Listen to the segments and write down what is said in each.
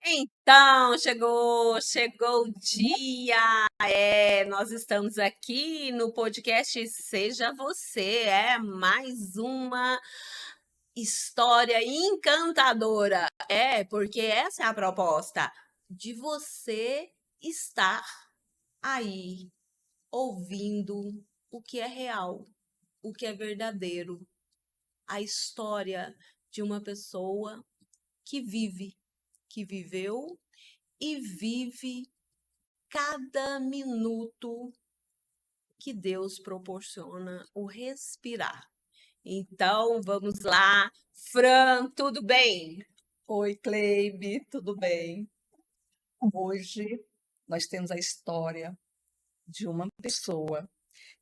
Então, chegou o dia. Nós estamos aqui no podcast Seja Você. É mais uma história encantadora. Porque essa é a proposta de você estar aí ouvindo o que é real, o que é verdadeiro, a história de uma pessoa que vive, que viveu e vive cada minuto que Deus proporciona o respirar. Então, vamos lá. Fran, tudo bem? Oi, Cleibe, tudo bem? Hoje nós temos a história de uma pessoa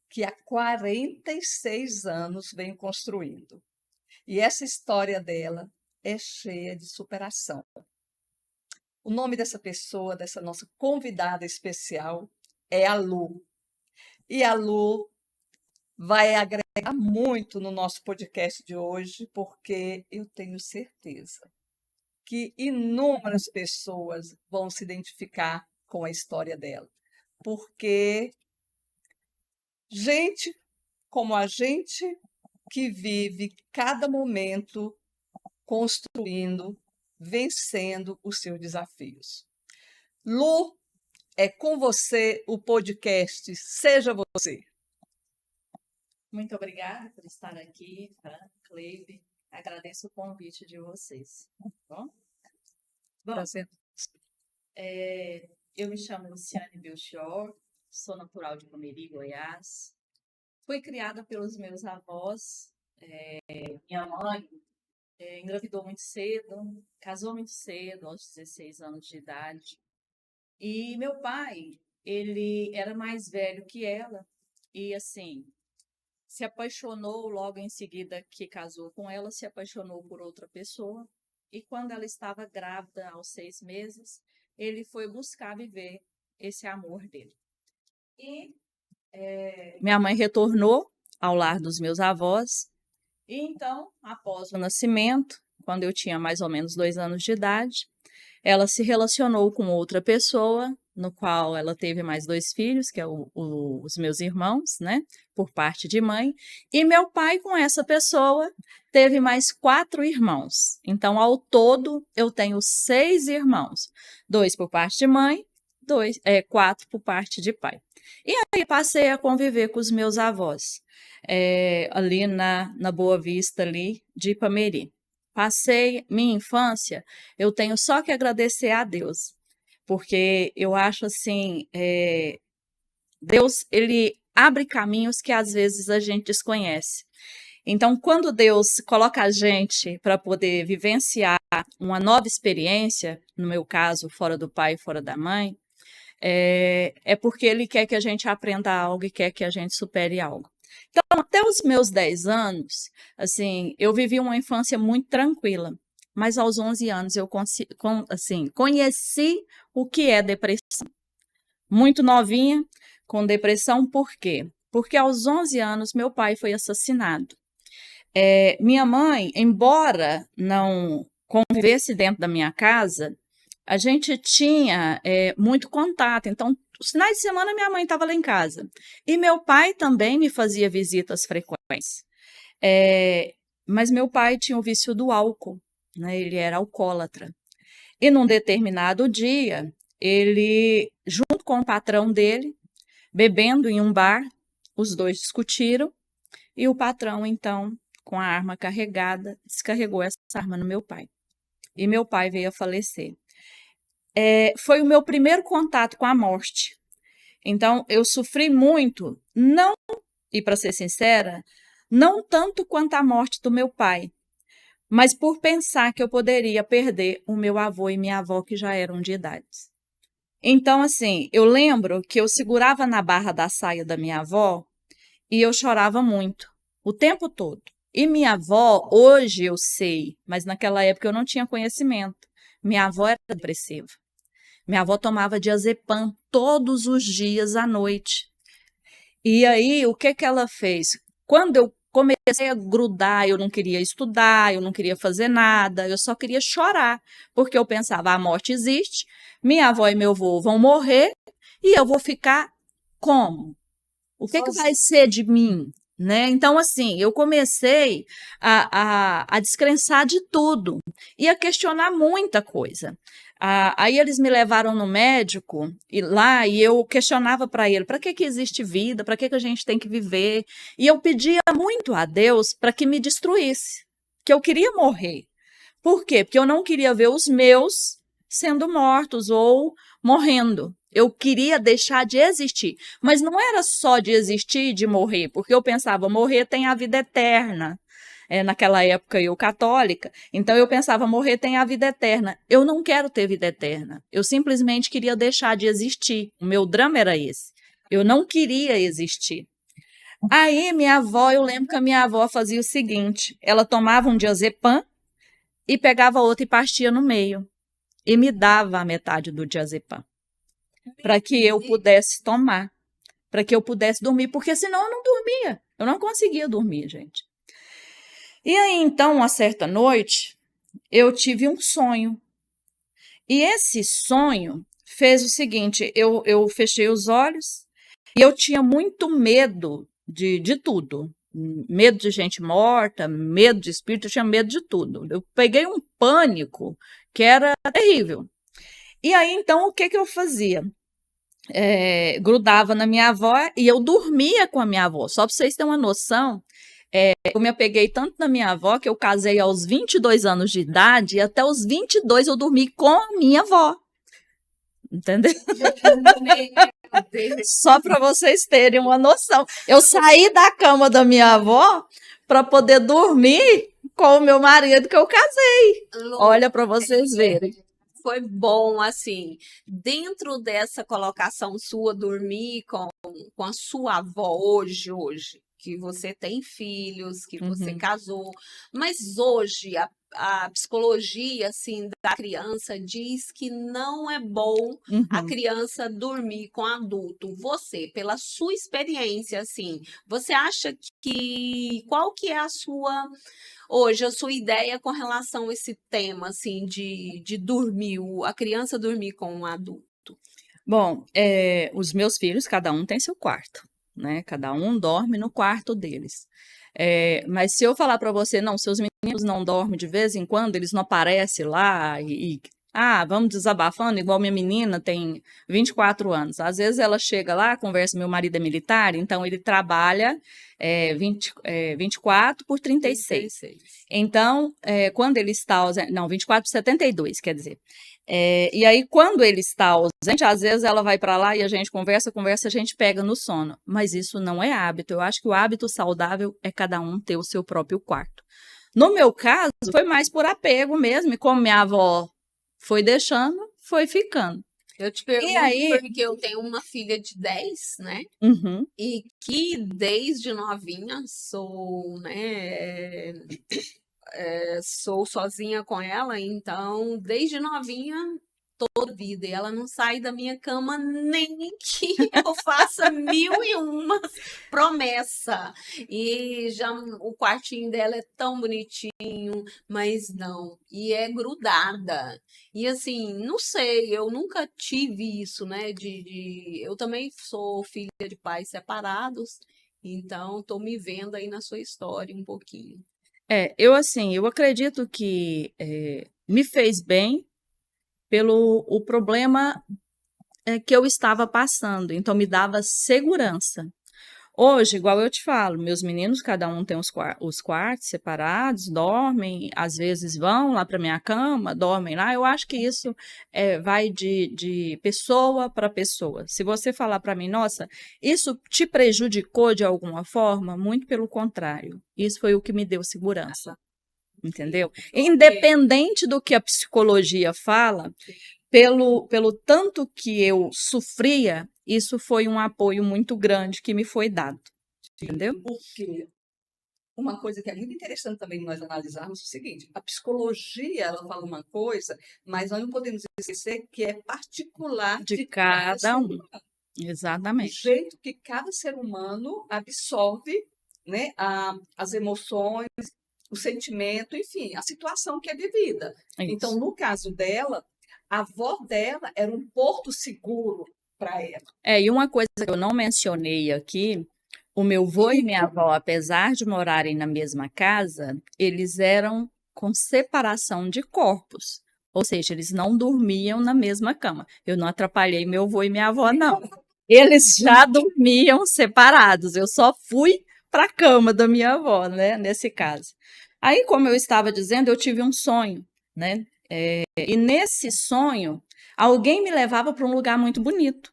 que há 46 anos vem construindo. E essa história dela é cheia de superação. O nome dessa pessoa, dessa nossa convidada especial, é a Lu. E a Lu vai agregar muito no nosso podcast de hoje, porque eu tenho certeza que inúmeras pessoas vão se identificar com a história dela. Porque gente como a gente que vive cada momento construindo, vencendo os seus desafios. Lu, é com você o podcast Seja Você. Muito obrigada por estar aqui, Fran, Cleibe. Agradeço o convite de vocês. Bom, Prazer. eu me chamo Luciane Belchior, sou natural de Pomeri, Goiás. Fui criada pelos meus avós. Minha mãe engravidou muito cedo, casou muito cedo, aos 16 anos de idade. E meu pai, ele era mais velho que ela e, assim, se apaixonou logo em seguida que casou com ela, se apaixonou por outra pessoa. E quando ela estava grávida, aos 6 meses, ele foi buscar viver esse amor dele. E minha mãe retornou ao lar dos meus avós. E então, após o nascimento, quando eu tinha mais ou menos 2 anos de idade, ela se relacionou com outra pessoa, no qual ela teve mais 2 filhos, que é os meus irmãos, né, por parte de mãe, e meu pai com essa pessoa teve mais 4 irmãos. Então, ao todo, eu tenho 6 irmãos, 2 por parte de mãe, 4 por parte de pai. E aí passei a conviver com os meus avós, ali na Boa Vista, ali de Ipameri. Passei minha infância, eu tenho só que agradecer a Deus, porque eu acho assim, Deus, ele abre caminhos que às vezes a gente desconhece. Então, quando Deus coloca a gente para poder vivenciar uma nova experiência, no meu caso, fora do pai e fora da mãe, é porque ele quer que a gente aprenda algo e quer que a gente supere algo. Então, até os meus 10 anos, assim, eu vivi uma infância muito tranquila, mas aos 11 anos eu conheci o que é depressão. Muito novinha, com depressão, por quê? Porque aos 11 anos meu pai foi assassinado. Minha mãe, embora não convivesse dentro da minha casa, a gente tinha muito contato. Então, os finais de semana minha mãe estava lá em casa. E meu pai também me fazia visitas frequentes. Mas meu pai tinha o vício do álcool, né? Ele era alcoólatra. E num determinado dia, ele, junto com o patrão dele, bebendo em um bar, os dois discutiram. E o patrão, então, com a arma carregada, descarregou essa arma no meu pai. E meu pai veio a falecer. Foi o meu primeiro contato com a morte. Então, eu sofri muito, não, e para ser sincera, não tanto quanto a morte do meu pai, mas por pensar que eu poderia perder o meu avô e minha avó, que já eram de idade. Então, assim, eu lembro que eu segurava na barra da saia da minha avó e eu chorava muito, o tempo todo. E minha avó, hoje eu sei, mas naquela época eu não tinha conhecimento. Minha avó era depressiva. Minha avó tomava diazepam todos os dias à noite. E aí, o que ela fez? Quando eu comecei a grudar, eu não queria estudar, eu não queria fazer nada, eu só queria chorar, porque eu pensava, a morte existe, minha avó e meu avô vão morrer e eu vou ficar como? O que que vai ser de mim? Né? Então, assim, eu comecei a descrençar de tudo e a questionar muita coisa. Aí eles me levaram no médico e eu questionava para ele, para que existe vida, para que a gente tem que viver? E eu pedia muito a Deus para que me destruísse, que eu queria morrer. Por quê? Porque eu não queria ver os meus sendo mortos ou morrendo. Eu queria deixar de existir. Mas não era só de existir, de morrer, porque eu pensava, morrer tem a vida eterna. Naquela época eu católica, então eu pensava, morrer tem a vida eterna. Eu não quero ter vida eterna. Eu simplesmente queria deixar de existir. O meu drama era esse. Eu não queria existir. Aí minha avó, eu lembro que a minha avó fazia o seguinte, ela tomava um diazepam e pegava outro e partia no meio. E me dava a metade do diazepam, para que eu pudesse tomar, para que eu pudesse dormir, porque senão eu não dormia. Eu não conseguia dormir, gente. E aí, então, uma certa noite, eu tive um sonho. E esse sonho fez o seguinte, eu fechei os olhos e eu tinha muito medo de tudo. Medo de gente morta, medo de espírito, eu tinha medo de tudo. Eu peguei um pânico que era terrível. E aí, então, o que eu fazia? Grudava na minha avó e eu dormia com a minha avó. Só para vocês terem uma noção, eu me apeguei tanto na minha avó que eu casei aos 22 anos de idade e até os 22 eu dormi com a minha avó. Entendeu? Só para vocês terem uma noção. Eu saí da cama da minha avó para poder dormir com o meu marido que eu casei. Olha para vocês verem. Foi bom, assim, dentro dessa colocação sua, dormir com a sua avó hoje, que você tem filhos, que você casou, mas hoje a psicologia, assim, da criança diz que não é bom a criança dormir com adulto. Você, pela sua experiência, assim, você acha qual que é hoje, a sua ideia com relação a esse tema, assim, de dormir, a criança dormir com um adulto? Bom, os meus filhos, cada um tem seu quarto, né? Cada um dorme no quarto deles. Mas se eu falar para você, não, seus meninos não dormem de vez em quando, eles não aparecem lá vamos desabafando, igual minha menina tem 24 anos. Às vezes ela chega lá, conversa, meu marido é militar, então ele trabalha 24 por 36. Então, quando ele está ausente, não, 24 por 72, quer dizer. E aí, quando ele está ausente, às vezes ela vai para lá e a gente conversa, a gente pega no sono. Mas isso não é hábito. Eu acho que o hábito saudável é cada um ter o seu próprio quarto. No meu caso, foi mais por apego mesmo, e como minha avó foi deixando, foi ficando. Eu te pergunto porque eu tenho uma filha de 10, né? E que desde novinha sou, né? Sou sozinha com ela, então desde novinha toda vida, e ela não sai da minha cama nem que eu faça 1001 promessa. E já o quartinho dela é tão bonitinho, mas não, e é grudada. E assim, não sei, eu nunca tive isso, né? Eu também sou filha de pais separados, então tô me vendo aí na sua história um pouquinho. Eu acredito que me fez bem pelo o problema que eu estava passando, então me dava segurança. Hoje, igual eu te falo, meus meninos, cada um tem os quartos separados, dormem, às vezes vão lá para minha cama, dormem lá. Eu acho que isso vai de pessoa para pessoa. Se você falar para mim, nossa, isso te prejudicou de alguma forma? Muito pelo contrário. Isso foi o que me deu segurança. Entendeu? Independente do que a psicologia fala, pelo tanto que eu sofria, isso foi um apoio muito grande que me foi dado. Entendeu? Porque uma coisa que é muito interessante também nós analisarmos é o seguinte: a psicologia ela fala uma coisa, mas nós não podemos esquecer que é particular de cada um. Exatamente. O jeito que cada ser humano absorve né, as emoções, o sentimento, enfim, a situação que é vivida. Então, Isso. no caso dela, a avó dela era um porto seguro para ela. E uma coisa que eu não mencionei aqui, o meu avô e minha avó, apesar de morarem na mesma casa, eles eram com separação de corpos. Ou seja, eles não dormiam na mesma cama. Eu não atrapalhei meu avô e minha avó, não. Eles já dormiam separados. Eu só fui para a cama da minha avó, né? Nesse caso. Aí, como eu estava dizendo, eu tive um sonho, né? E nesse sonho, alguém me levava para um lugar muito bonito.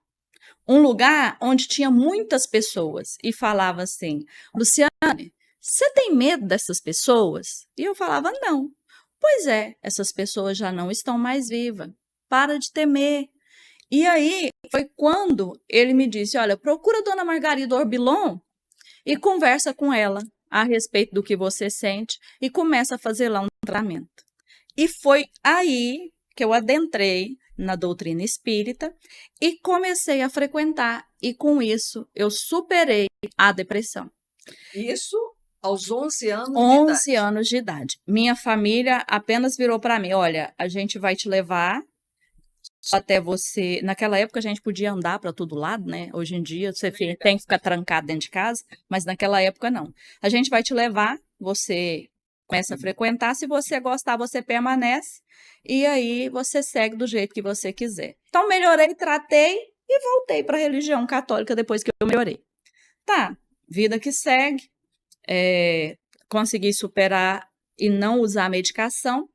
Um lugar onde tinha muitas pessoas e falava assim: Luciane, você tem medo dessas pessoas? E eu falava: não. Pois é, essas pessoas já não estão mais vivas. Para de temer. E aí foi quando ele me disse: olha, procura a dona Margarida Orbilon e conversa com ela a respeito do que você sente e começa a fazer lá um tratamento. E foi aí que eu adentrei na doutrina espírita e comecei a frequentar. E com isso eu superei a depressão. Isso aos 11 anos de 11 idade. anos de idade. Minha família apenas virou para mim: olha, a gente vai te levar até você. Naquela época a gente podia andar para todo lado, né? Hoje em dia você tem que ficar trancado dentro de casa, mas naquela época não. A gente vai te levar, você começa a frequentar, se você gostar, você permanece, e aí você segue do jeito que você quiser. Então melhorei, tratei e voltei para a religião católica depois que eu melhorei. Tá, vida que segue, consegui superar e não usar medicação.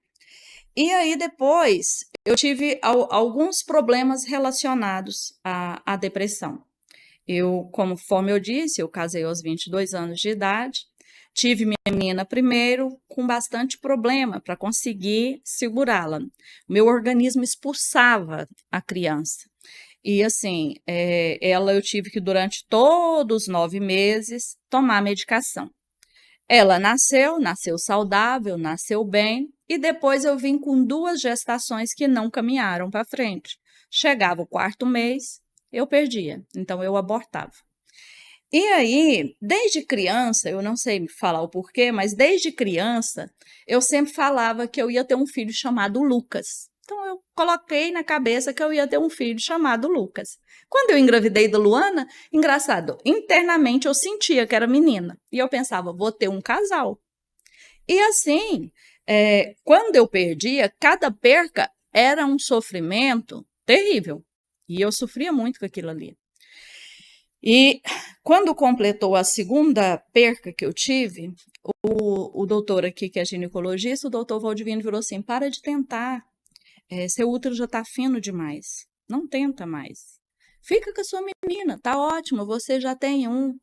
E aí depois eu tive alguns problemas relacionados à depressão. Conforme eu disse, eu casei aos 22 anos de idade, tive minha menina primeiro com bastante problema para conseguir segurá-la. Meu organismo expulsava a criança. E assim, ela eu tive que durante todos os 9 meses tomar medicação. Ela nasceu saudável, nasceu bem, e depois eu vim com 2 gestações que não caminharam para frente. Chegava o 4º mês, eu perdia, então eu abortava. E aí, desde criança, eu não sei falar o porquê, mas desde criança, eu sempre falava que eu ia ter um filho chamado Lucas. Então, eu coloquei na cabeça que eu ia ter um filho chamado Lucas. Quando eu engravidei da Luana, engraçado, internamente eu sentia que era menina. E eu pensava, vou ter um casal. E assim, quando eu perdia, cada perca era um sofrimento terrível. E eu sofria muito com aquilo ali. E quando completou a 2ª perca que eu tive, o doutor aqui, que é ginecologista, o doutor Valdivino, virou assim: para de tentar, seu útero já está fino demais, não tenta mais. Fica com a sua menina, tá ótimo, você já tem um.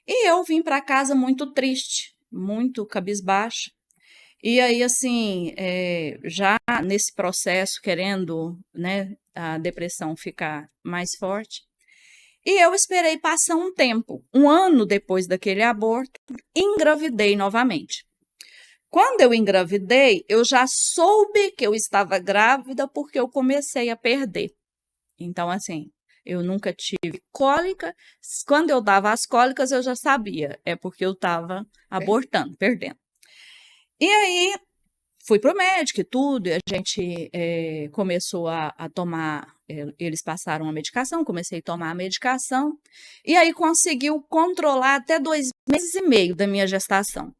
E eu vim para casa muito triste, muito cabisbaixa. E aí, assim, já nesse processo, querendo, né, a depressão ficar mais forte, e eu esperei passar um tempo. 1 ano depois daquele aborto, engravidei novamente. Quando eu engravidei, eu já soube que eu estava grávida porque eu comecei a perder. Então, assim, eu nunca tive cólica. Quando eu dava as cólicas, eu já sabia. É porque eu estava abortando, perdendo. E aí, fui para o médico e tudo, e a gente começou a tomar, eles passaram a medicação, comecei a tomar a medicação, e aí conseguiu controlar até 2 meses e meio da minha gestação.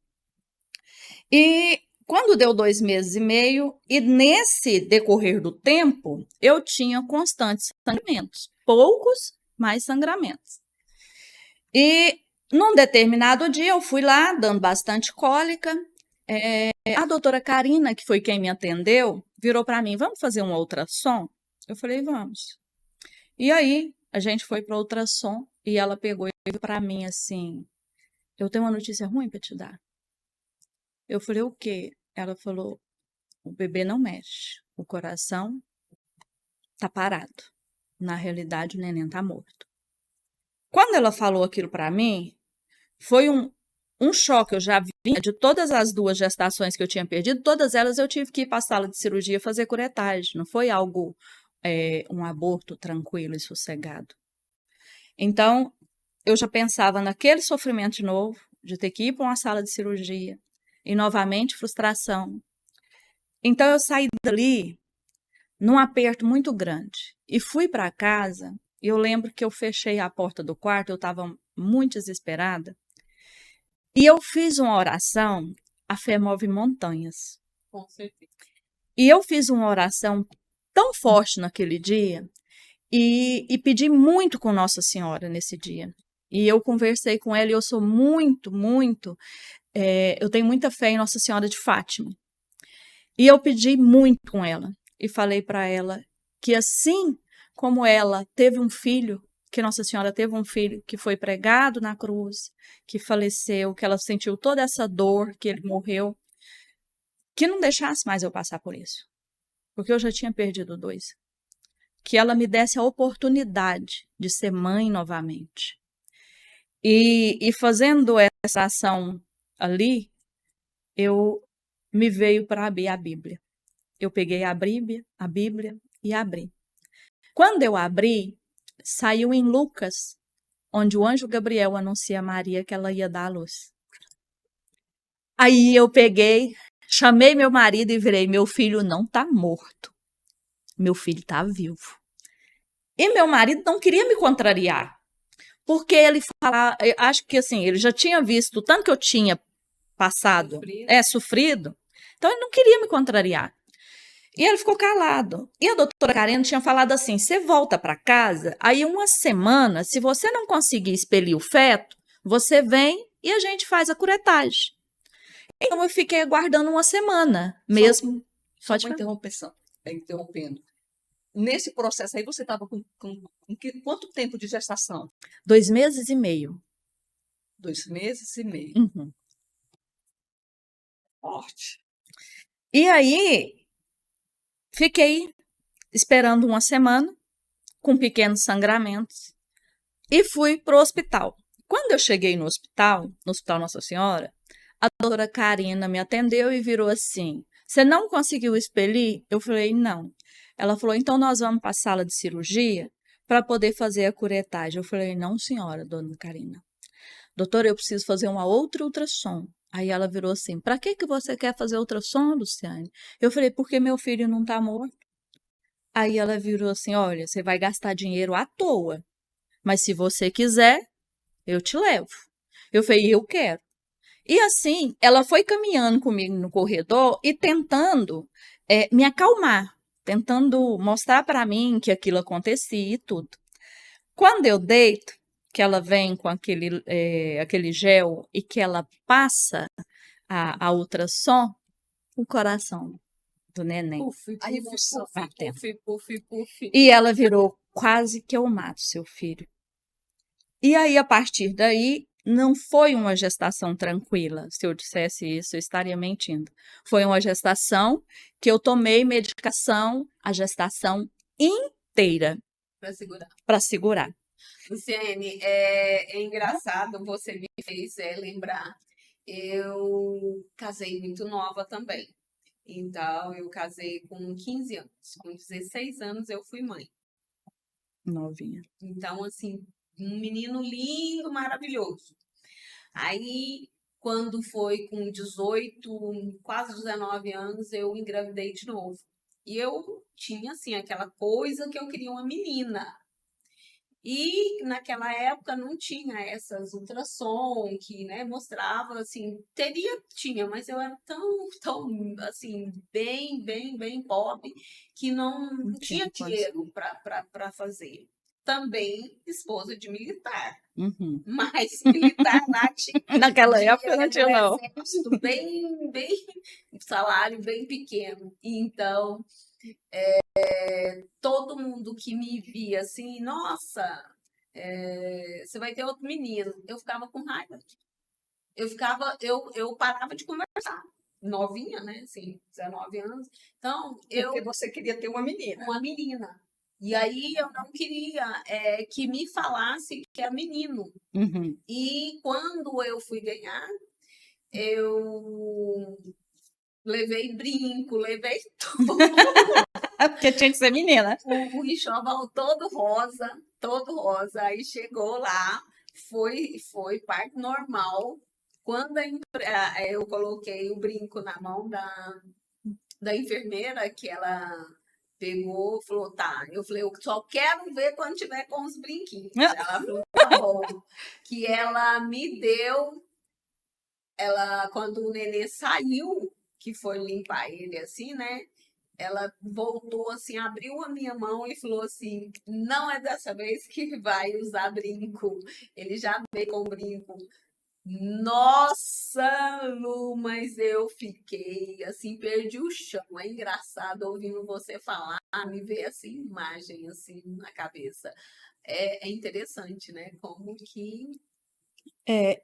E quando deu 2 meses e meio, e nesse decorrer do tempo, eu tinha constantes sangramentos, poucos, mas sangramentos. E num determinado dia eu fui lá, dando bastante cólica, a doutora Karina, que foi quem me atendeu, virou para mim: vamos fazer um ultrassom? Eu falei: vamos. E aí, a gente foi para o ultrassom e ela pegou e veio para mim assim: eu tenho uma notícia ruim para te dar. Eu falei: o quê? Ela falou: o bebê não mexe, o coração tá parado. Na realidade, o neném tá morto. Quando ela falou aquilo para mim, foi um choque. Eu já vinha de todas as 2 gestações que eu tinha perdido, todas elas eu tive que ir para a sala de cirurgia fazer curetagem. Não foi algo, um aborto tranquilo e sossegado. Então, eu já pensava naquele sofrimento de novo, de ter que ir para uma sala de cirurgia. E, novamente, frustração. Então, eu saí dali num aperto muito grande. E fui para casa, e eu lembro que eu fechei a porta do quarto, eu estava muito desesperada. E eu fiz uma oração, a fé move montanhas. Com certeza. E eu fiz uma oração tão forte naquele dia, e pedi muito com Nossa Senhora nesse dia. E eu conversei com ela, e eu sou eu tenho muita fé em Nossa Senhora de Fátima. E eu pedi muito com ela, e falei para ela que assim como ela teve um filho, que Nossa Senhora teve um filho que foi pregado na cruz, que faleceu, que ela sentiu toda essa dor, que ele morreu, que não deixasse mais eu passar por isso, porque eu já tinha perdido 2. Que ela me desse a oportunidade de ser mãe novamente. E fazendo essa ação ali, eu me veio para abrir a Bíblia. Eu peguei a Bíblia e abri. Quando eu abri, saiu em Lucas, onde o anjo Gabriel anuncia a Maria que ela ia dar à luz. Aí eu peguei, chamei meu marido e virei: meu filho não está morto, meu filho está vivo. E meu marido não queria me contrariar, porque ele falava, acho que assim, ele já tinha visto o tanto que eu tinha passado, sofrido, então ele não queria me contrariar. E ele ficou calado. E a doutora Karina tinha falado assim: você volta para casa, aí uma semana, se você não conseguir expelir o feto, você vem e a gente faz a curetagem. Então eu fiquei aguardando uma semana mesmo. Só uma interrompendo. Nesse processo aí, você estava com quanto tempo de gestação? 2 meses e meio. 2 meses e meio. Uhum. Forte. E aí, fiquei esperando uma semana, com pequenos sangramentos, e fui para o hospital. Quando eu cheguei no Hospital Nossa Senhora, a doutora Karina me atendeu e virou assim: você não conseguiu expelir? Eu falei: não. Ela falou: então nós vamos para a sala de cirurgia para poder fazer a curetagem. Eu falei: não, senhora, dona Karina. Doutora, eu preciso fazer uma outra ultrassom. Aí ela virou assim: para que você quer fazer ultrassom, Luciane? Eu falei: porque meu filho não está morto. Aí ela virou assim: olha, você vai gastar dinheiro à toa, mas se você quiser, eu te levo. Eu falei: eu quero. E assim, ela foi caminhando comigo no corredor e tentando me acalmar, tentando mostrar para mim que aquilo acontecia e tudo. Quando eu deito, que ela vem com aquele gel e que ela passa a ultrassom, o coração do neném. A emoção. Puf. E ela virou: quase que eu mato seu filho. E aí, a partir daí, não foi uma gestação tranquila. Se eu dissesse isso, eu estaria mentindo. Foi uma gestação que eu tomei medicação a gestação inteira. Para segurar. Luciane, é engraçado, você me fez lembrar. Eu casei muito nova também. Então, eu casei com 15 anos. Com 16 anos, eu fui mãe. Novinha. Então, assim, um menino lindo, maravilhoso. Aí, quando foi com 18, quase 19 anos, eu engravidei de novo. E eu tinha, assim, aquela coisa que eu queria uma menina. E naquela época não tinha essas ultrassom que, né, mostrava, assim, tinha, mas eu era tão, assim, bem pobre que não tinha dinheiro para fazer. Também esposa de militar. Uhum. Mas militar naquela época não tinha, não. Bem, salário bem pequeno. Então, todo mundo que me via assim, nossa, você vai ter outro menino. Eu ficava com raiva. Eu parava de conversar. Novinha, né? Assim, 19 anos. Então, Porque você queria ter uma menina. Uma menina. E aí eu não queria que me falasse que era menino. Uhum. E quando eu fui ganhar, eu levei brinco, levei tudo. Porque tinha que ser menina. O enxoval todo rosa. Aí chegou lá, foi parto normal, Quando eu coloquei o brinco na mão da enfermeira, que ela pegou, falou, tá. Eu falei, eu só quero ver quando tiver com os brinquinhos. Ela falou, tá bom. Que ela me deu, quando o nenê saiu, que foi limpar ele assim, né? Ela voltou assim, abriu a minha mão e falou assim, não é dessa vez que vai usar brinco. Ele já veio com brinco. Nossa, Lu, mas eu fiquei assim, perdi o chão. É engraçado ouvindo você falar, me ver essa imagem assim na cabeça. É interessante, né? Como que.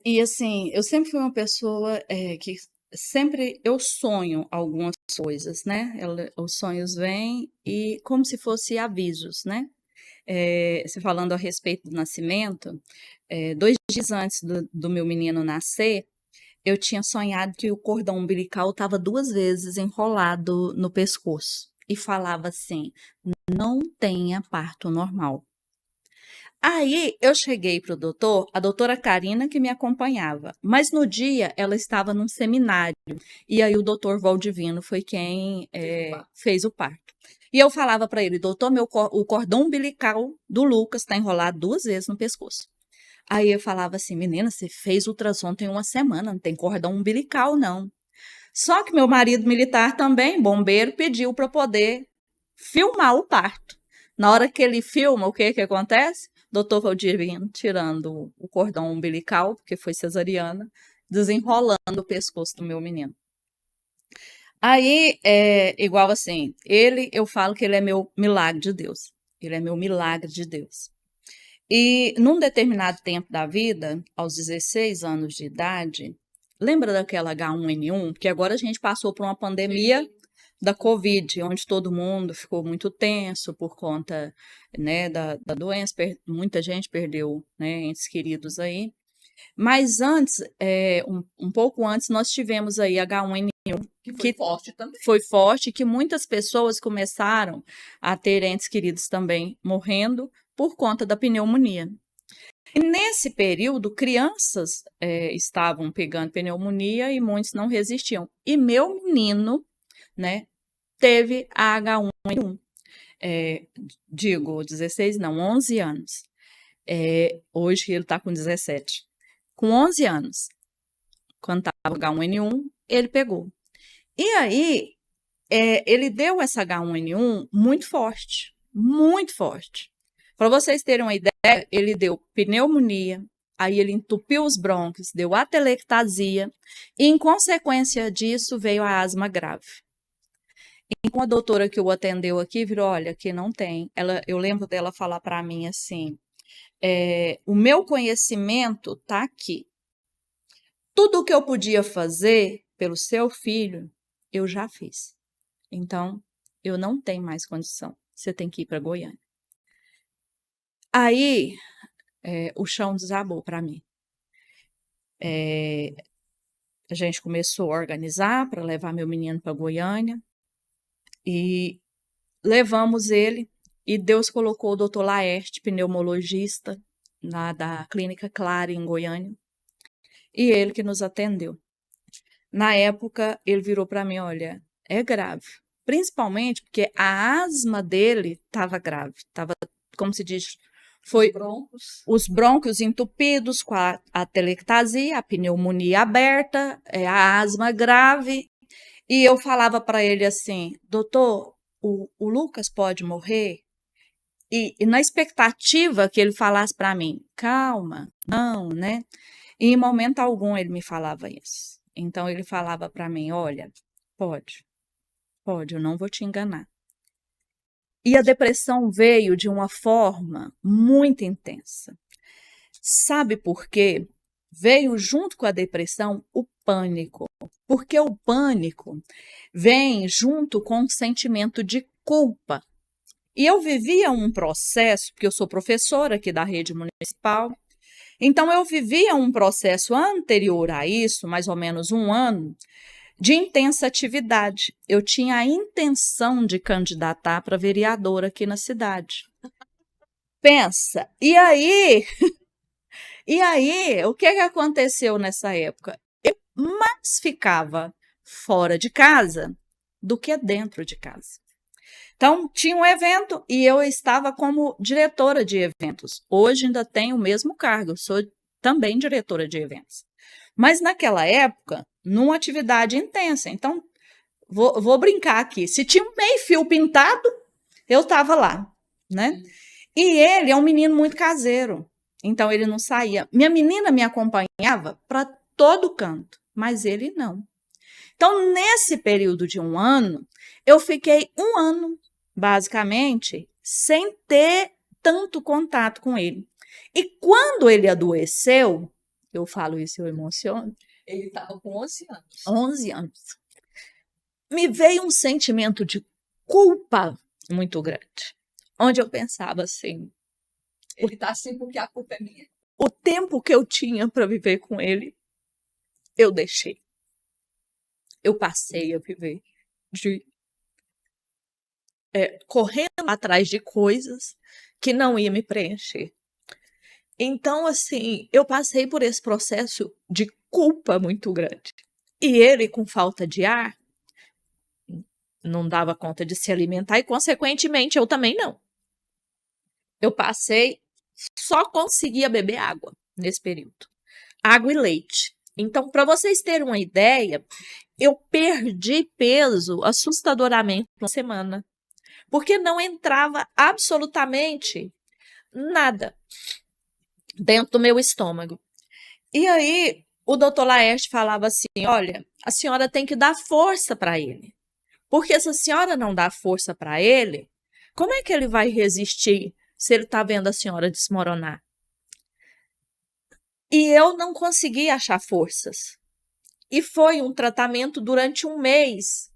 E assim, eu sempre fui uma pessoa que sempre eu sonho algumas coisas, né? Os sonhos vêm e como se fossem avisos, né? Você falando a respeito do nascimento, 2 dias antes do meu menino nascer, eu tinha sonhado que o cordão umbilical estava 2 vezes enrolado no pescoço e falava assim: não tenha parto normal. Aí eu cheguei para o doutor, a doutora Karina que me acompanhava, mas no dia ela estava num seminário e aí o doutor Valdivino foi quem fez o parto. E eu falava para ele, doutor, o cordão umbilical do Lucas está enrolado 2 vezes no pescoço. Aí eu falava assim, menina, você fez ultrassom tem 1 semana, não tem cordão umbilical não. Só que meu marido militar também, bombeiro, pediu para poder filmar o parto. Na hora que ele filma, o que acontece? Doutor Valdivino tirando o cordão umbilical, porque foi cesariana, desenrolando o pescoço do meu menino. Aí, igual assim, eu falo que ele é meu milagre de Deus. Ele é meu milagre de Deus. E num determinado tempo da vida, aos 16 anos de idade, lembra daquela H1N1? Porque agora a gente passou por uma pandemia da Covid, onde todo mundo ficou muito tenso por conta, né, da doença, muita gente perdeu, né, entes queridos aí. Mas antes, um pouco antes, nós tivemos aí H1N1, que foi forte também. Foi forte, que muitas pessoas começaram a ter entes queridos também morrendo por conta da pneumonia. E nesse período, crianças estavam pegando pneumonia e muitos não resistiam. E meu menino, né, teve a H1N1. Digo, 16, não, 11 anos. Hoje ele está com 17. Com 11 anos, quando estava H1N1, ele pegou. E aí, ele deu essa H1N1 muito forte, muito forte. Para vocês terem uma ideia, ele deu pneumonia, aí ele entupiu os brônquios, deu atelectasia, e em consequência disso veio a asma grave. E uma doutora que o atendeu aqui virou, olha, que não tem. Eu lembro dela falar para mim assim, o meu conhecimento está aqui. Tudo o que eu podia fazer pelo seu filho, eu já fiz. Então, eu não tenho mais condição. Você tem que ir para Goiânia. Aí, o chão desabou para mim. A gente começou a organizar para levar meu menino para Goiânia. E levamos ele. E Deus colocou o doutor Laerte, pneumologista, da Clínica Clara, em Goiânia. E ele que nos atendeu. Na época, ele virou para mim, olha, é grave. Principalmente porque a asma dele estava grave. Estava, como se diz, foi os brônquios entupidos com a atelectasia, a pneumonia aberta, a asma grave. E eu falava para ele assim, doutor, o Lucas pode morrer? E na expectativa que ele falasse para mim, calma, não, né? E em momento algum ele me falava isso. Então ele falava para mim, olha, pode, eu não vou te enganar. E a depressão veio de uma forma muito intensa. Sabe por quê? Veio junto com a depressão o pânico. Porque o pânico vem junto com o sentimento de culpa. E eu vivia um processo, porque eu sou professora aqui da rede municipal, então eu vivia um processo anterior a isso, mais ou menos 1 ano, de intensa atividade. Eu tinha a intenção de candidatar para vereadora aqui na cidade. Pensa, e aí, o que aconteceu nessa época? mais ficava fora de casa do que dentro de casa. Então, tinha um evento e eu estava como diretora de eventos. Hoje ainda tenho o mesmo cargo, sou também diretora de eventos. Mas naquela época, numa atividade intensa. Então, vou brincar aqui. Se tinha um meio-fio pintado, eu estava lá, né? E ele é um menino muito caseiro. Então, ele não saía. Minha menina me acompanhava para todo canto, mas ele não. Então, nesse período de 1 ano, eu fiquei 1 ano, basicamente, sem ter tanto contato com ele. E quando ele adoeceu, eu falo isso, eu emociono. Ele estava com 11 anos. 11 anos. Me veio um sentimento de culpa muito grande, onde eu pensava assim, ele está assim porque a culpa é minha. O tempo que eu tinha para viver com ele, eu deixei. Eu passei a viver correndo atrás de coisas que não ia me preencher. Então, assim, eu passei por esse processo de culpa muito grande. E ele, com falta de ar, não dava conta de se alimentar e, consequentemente, eu também não. Eu só conseguia beber água nesse período. Água e leite. Então, para vocês terem uma ideia, eu perdi peso assustadoramente uma semana. Porque não entrava absolutamente nada dentro do meu estômago. E aí, o doutor Laerte falava assim, olha, a senhora tem que dar força para ele. Porque se a senhora não dá força para ele, como é que ele vai resistir se ele está vendo a senhora desmoronar? E eu não consegui achar forças. E foi um tratamento durante 1 mês.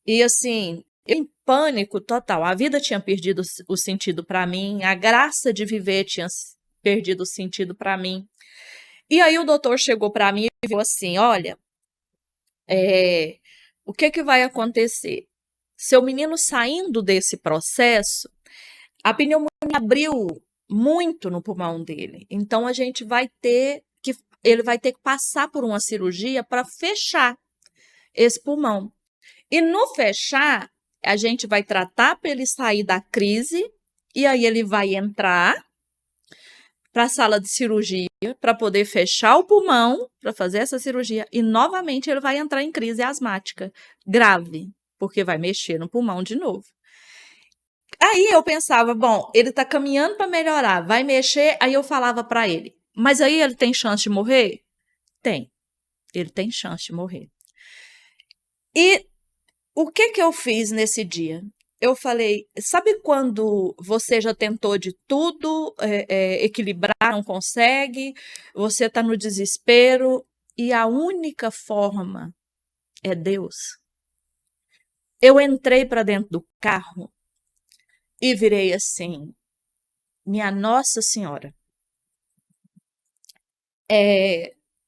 E assim, em pânico total. A vida tinha perdido o sentido para mim, a graça de viver tinha perdido o sentido para mim. E aí o doutor chegou para mim e falou assim, olha, o que vai acontecer? Seu menino saindo desse processo, a pneumonia abriu muito no pulmão dele. Então, ele vai ter que passar por uma cirurgia para fechar esse pulmão. E no fechar, a gente vai tratar para ele sair da crise, e aí ele vai entrar para a sala de cirurgia para poder fechar o pulmão, para fazer essa cirurgia, e novamente ele vai entrar em crise asmática grave, porque vai mexer no pulmão de novo. Aí eu pensava, bom, ele está caminhando para melhorar, vai mexer, aí eu falava para ele, mas aí ele tem chance de morrer? Tem, ele tem chance de morrer. E o que eu fiz nesse dia? Eu falei, sabe quando você já tentou de tudo, equilibrar, não consegue, você está no desespero e a única forma é Deus? Eu entrei para dentro do carro e virei assim, minha Nossa Senhora,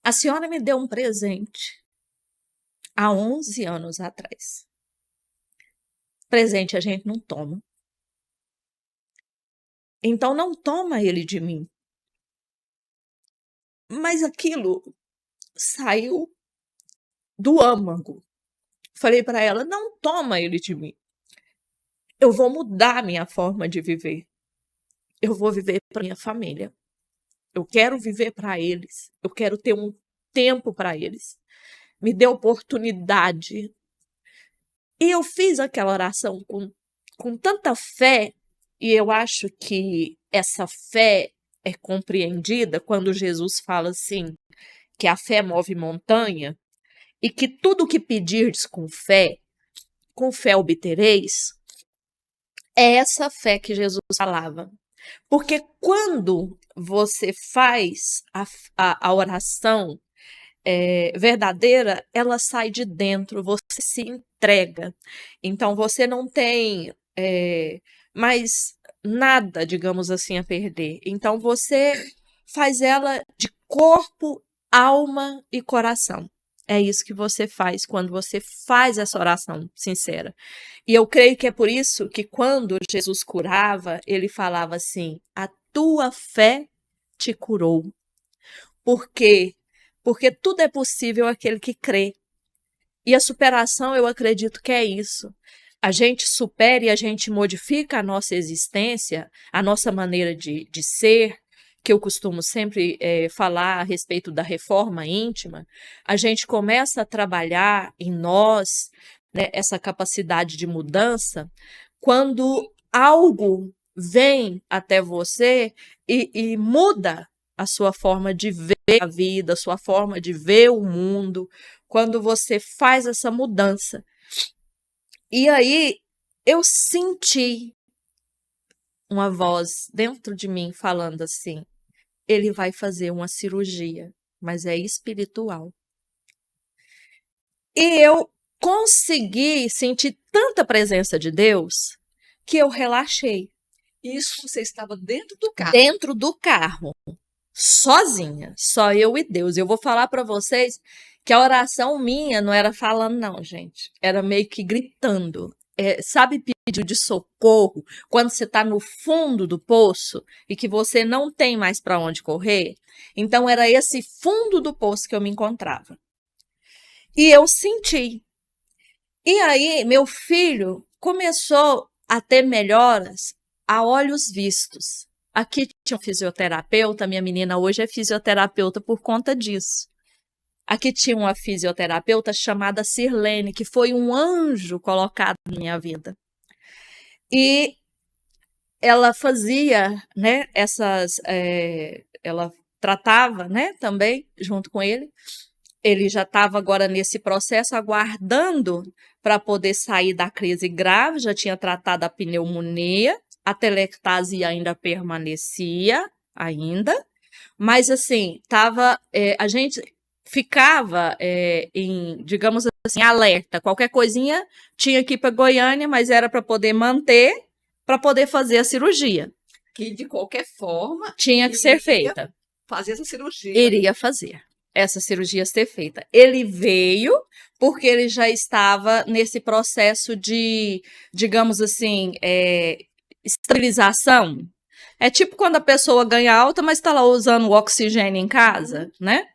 a senhora me deu um presente há 11 anos atrás. Presente a gente não toma. Então não toma ele de mim. Mas aquilo saiu do âmago. Falei para ela, não toma ele de mim. Eu vou mudar a minha forma de viver. Eu vou viver para minha família. Eu quero viver para eles. Eu quero ter um tempo para eles. Me dê oportunidade. E eu fiz aquela oração com tanta fé, e eu acho que essa fé é compreendida quando Jesus fala assim, que a fé move montanha, e que tudo que pedirdes com fé obtereis. É essa fé que Jesus falava. Porque quando você faz a oração verdadeira, ela sai de dentro, você se entrega. Então, você não tem mais nada, digamos assim, a perder. Então, você faz ela de corpo, alma e coração. É isso que você faz quando você faz essa oração sincera. E eu creio que é por isso que quando Jesus curava, ele falava assim, a tua fé te curou. Porque porque tudo é possível aquele que crê. E a superação, eu acredito que é isso. A gente supera e a gente modifica a nossa existência, a nossa maneira de ser, que eu costumo sempre falar a respeito da reforma íntima. A gente começa a trabalhar em nós, né, essa capacidade de mudança quando algo vem até você e muda a sua forma de ver a vida, a sua forma de ver o mundo, quando você faz essa mudança. E aí eu senti uma voz dentro de mim falando assim: ele vai fazer uma cirurgia, mas é espiritual. E eu consegui sentir tanta presença de Deus que eu relaxei. Isso você estava dentro do carro? Dentro do carro, sozinha, só eu e Deus. Eu vou falar para vocês que a oração minha não era falando, não, gente. Era meio que gritando. Sabe, pedido de socorro, quando você está no fundo do poço e que você não tem mais para onde correr? Então, era esse fundo do poço que eu me encontrava. E eu senti. E aí, meu filho começou a ter melhoras a olhos vistos. Aqui tinha um fisioterapeuta, minha menina hoje é fisioterapeuta por conta disso. Aqui tinha uma fisioterapeuta chamada Sirlene, que foi um anjo colocado na minha vida. E ela fazia, né, ela tratava, né, também, junto com ele. Ele já estava agora nesse processo, aguardando para poder sair da crise grave, já tinha tratado a pneumonia, a telectasia ainda permanecia, mas assim, a gente ficava digamos assim, alerta. Qualquer coisinha tinha que ir para Goiânia, mas era para poder manter, para poder fazer a cirurgia. Que de qualquer forma tinha que ser feita. Fazer essa cirurgia. Iria fazer essa cirurgia ser feita. Ele veio porque ele já estava nesse processo de, digamos assim, esterilização. É tipo quando a pessoa ganha alta, mas está lá usando o oxigênio em casa, né?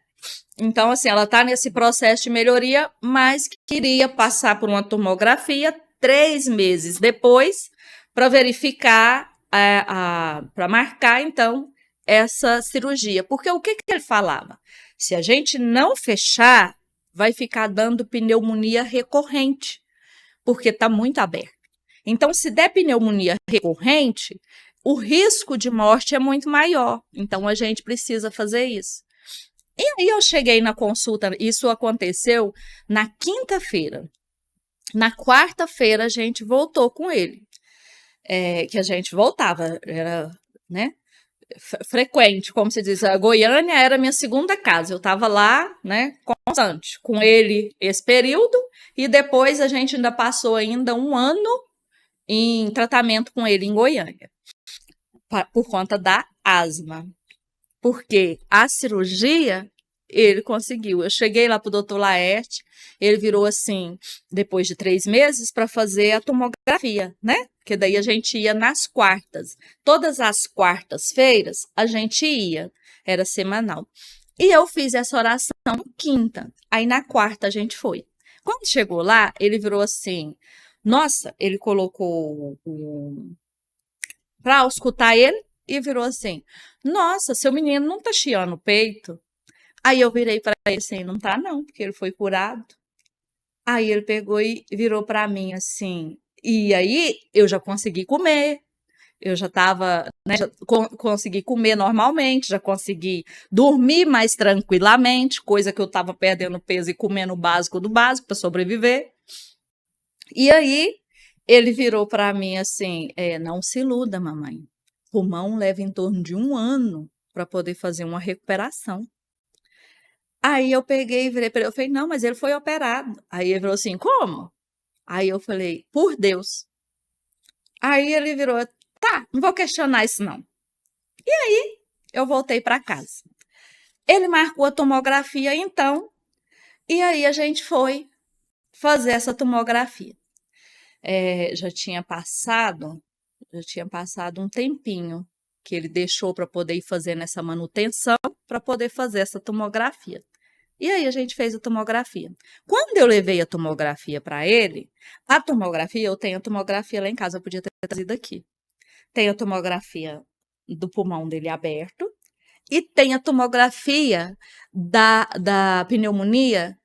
Então, assim, ela está nesse processo de melhoria, mas queria passar por uma tomografia 3 meses depois para verificar, para marcar, então, essa cirurgia. Porque o que ele falava? Se a gente não fechar, vai ficar dando pneumonia recorrente, porque está muito aberto. Então, se der pneumonia recorrente, o risco de morte é muito maior. Então, a gente precisa fazer isso. E aí eu cheguei na consulta, isso aconteceu na quinta-feira. Na quarta-feira a gente voltou com ele. Que a gente voltava, era, né, frequente, como se diz. A Goiânia era minha segunda casa. Eu estava lá, né, constante, com ele esse período, e depois a gente ainda passou ainda 1 ano em tratamento com ele em Goiânia, por conta da asma. Porque a cirurgia, ele conseguiu. Eu cheguei lá para o doutor Laerte, ele virou assim, depois de 3 meses, para fazer a tomografia, né? Porque daí a gente ia nas quartas. Todas as quartas-feiras, a gente ia. Era semanal. E eu fiz essa oração na quinta. Aí na quarta a gente foi. Quando chegou lá, ele virou assim, nossa, ele colocou para auscultar ele, e virou assim, nossa, seu menino não tá chiando o peito? Aí eu virei para ele assim, não tá não, porque ele foi curado. Aí ele pegou e virou para mim assim, e aí eu já consegui comer, eu já estava, né, já consegui comer normalmente, já consegui dormir mais tranquilamente, coisa que eu estava perdendo peso e comendo o básico do básico para sobreviver. E aí ele virou para mim assim, não se iluda, mamãe. Pulmão leva em torno de 1 ano para poder fazer uma recuperação. Aí eu peguei e virei para ele, eu falei, não, mas ele foi operado. Aí ele virou assim, como? Aí eu falei, por Deus. Aí ele virou, tá, não vou questionar isso não. E aí eu voltei para casa. Ele marcou a tomografia então, e aí a gente foi fazer essa tomografia. Já tinha passado um tempinho que ele deixou para poder ir fazendo essa manutenção, para poder fazer essa tomografia. E aí a gente fez a tomografia. Quando eu levei a tomografia para ele, a tomografia, eu tenho a tomografia lá em casa, eu podia ter trazido aqui. Tem a tomografia do pulmão dele aberto e tem a tomografia da pneumonia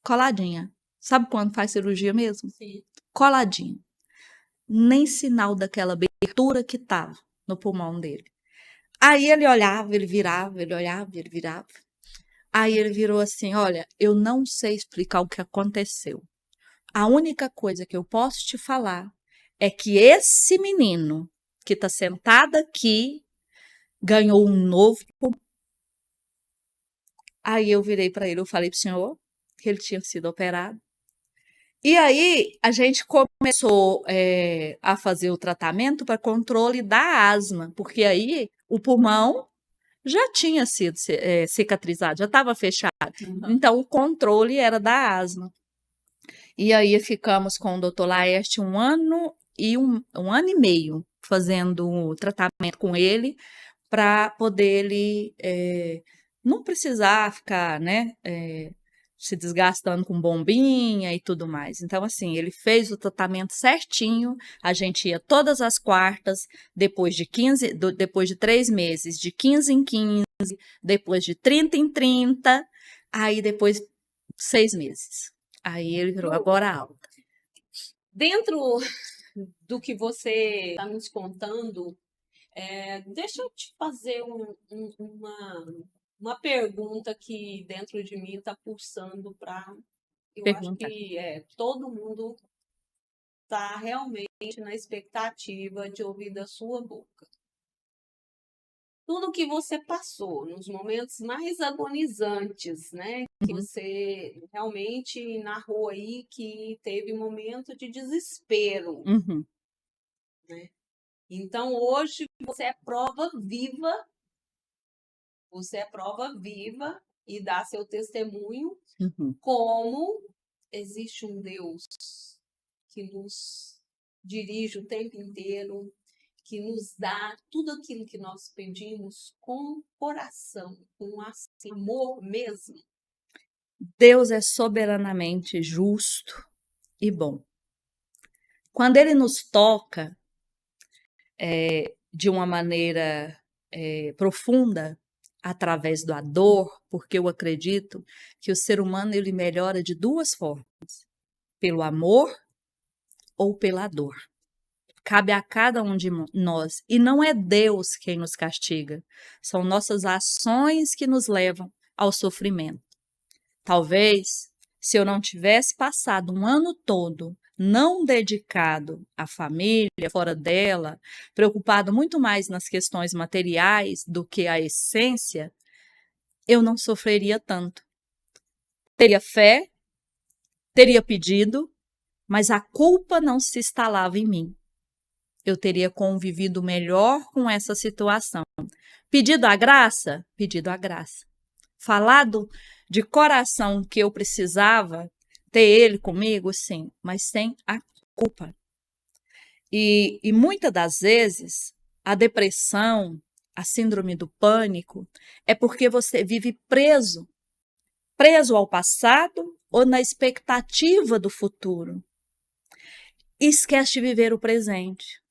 coladinha. Sabe quando faz cirurgia mesmo? Sim. Coladinho. Nem sinal daquela abertura que estava no pulmão dele. Aí ele olhava, ele virava, ele olhava, ele virava. Aí ele virou assim, olha, eu não sei explicar o que aconteceu. A única coisa que eu posso te falar é que esse menino que está sentado aqui ganhou um novo pulmão. Aí eu virei para ele, eu falei para o senhor que ele tinha sido operado. E aí a gente começou a fazer o tratamento para controle da asma, porque aí o pulmão já tinha sido cicatrizado, já estava fechado. Então o controle era da asma. E aí ficamos com o doutor Laerte um ano e meio fazendo o tratamento com ele para poder ele não precisar ficar, né, se desgastando com bombinha e tudo mais. Então, assim, ele fez o tratamento certinho, a gente ia todas as quartas, depois de 3 meses, de 15 em 15, depois de 30 em 30, aí depois 6 meses. Aí ele virou agora alta. Dentro do que você está nos contando, deixa eu te fazer uma pergunta que dentro de mim está pulsando para. Acho que todo mundo está realmente na expectativa de ouvir da sua boca. Tudo que você passou nos momentos mais agonizantes, né? Que você realmente narrou aí que teve momento de desespero. Né? Então, hoje, você é prova viva. Você é prova viva e dá seu testemunho como existe um Deus que nos dirige o tempo inteiro, que nos dá tudo aquilo que nós pedimos com coração, com amor mesmo. Deus é soberanamente justo e bom. Quando Ele nos toca de uma maneira profunda, através da dor, porque eu acredito que o ser humano ele melhora de 2 formas, pelo amor ou pela dor. Cabe a cada um de nós. E não é Deus quem nos castiga. São nossas ações que nos levam ao sofrimento. Talvez, se eu não tivesse passado um ano todo não dedicado à família, fora dela, preocupado muito mais nas questões materiais do que a essência, eu não sofreria tanto. Teria fé, teria pedido, mas a culpa não se instalava em mim. Eu teria convivido melhor com essa situação. Pedido a graça? Pedido a graça. Falado de coração que eu precisava ter ele comigo, sim, mas sem a culpa. E muitas das vezes, a depressão, a síndrome do pânico, é porque você vive preso ao passado ou na expectativa do futuro. E esquece de viver o presente.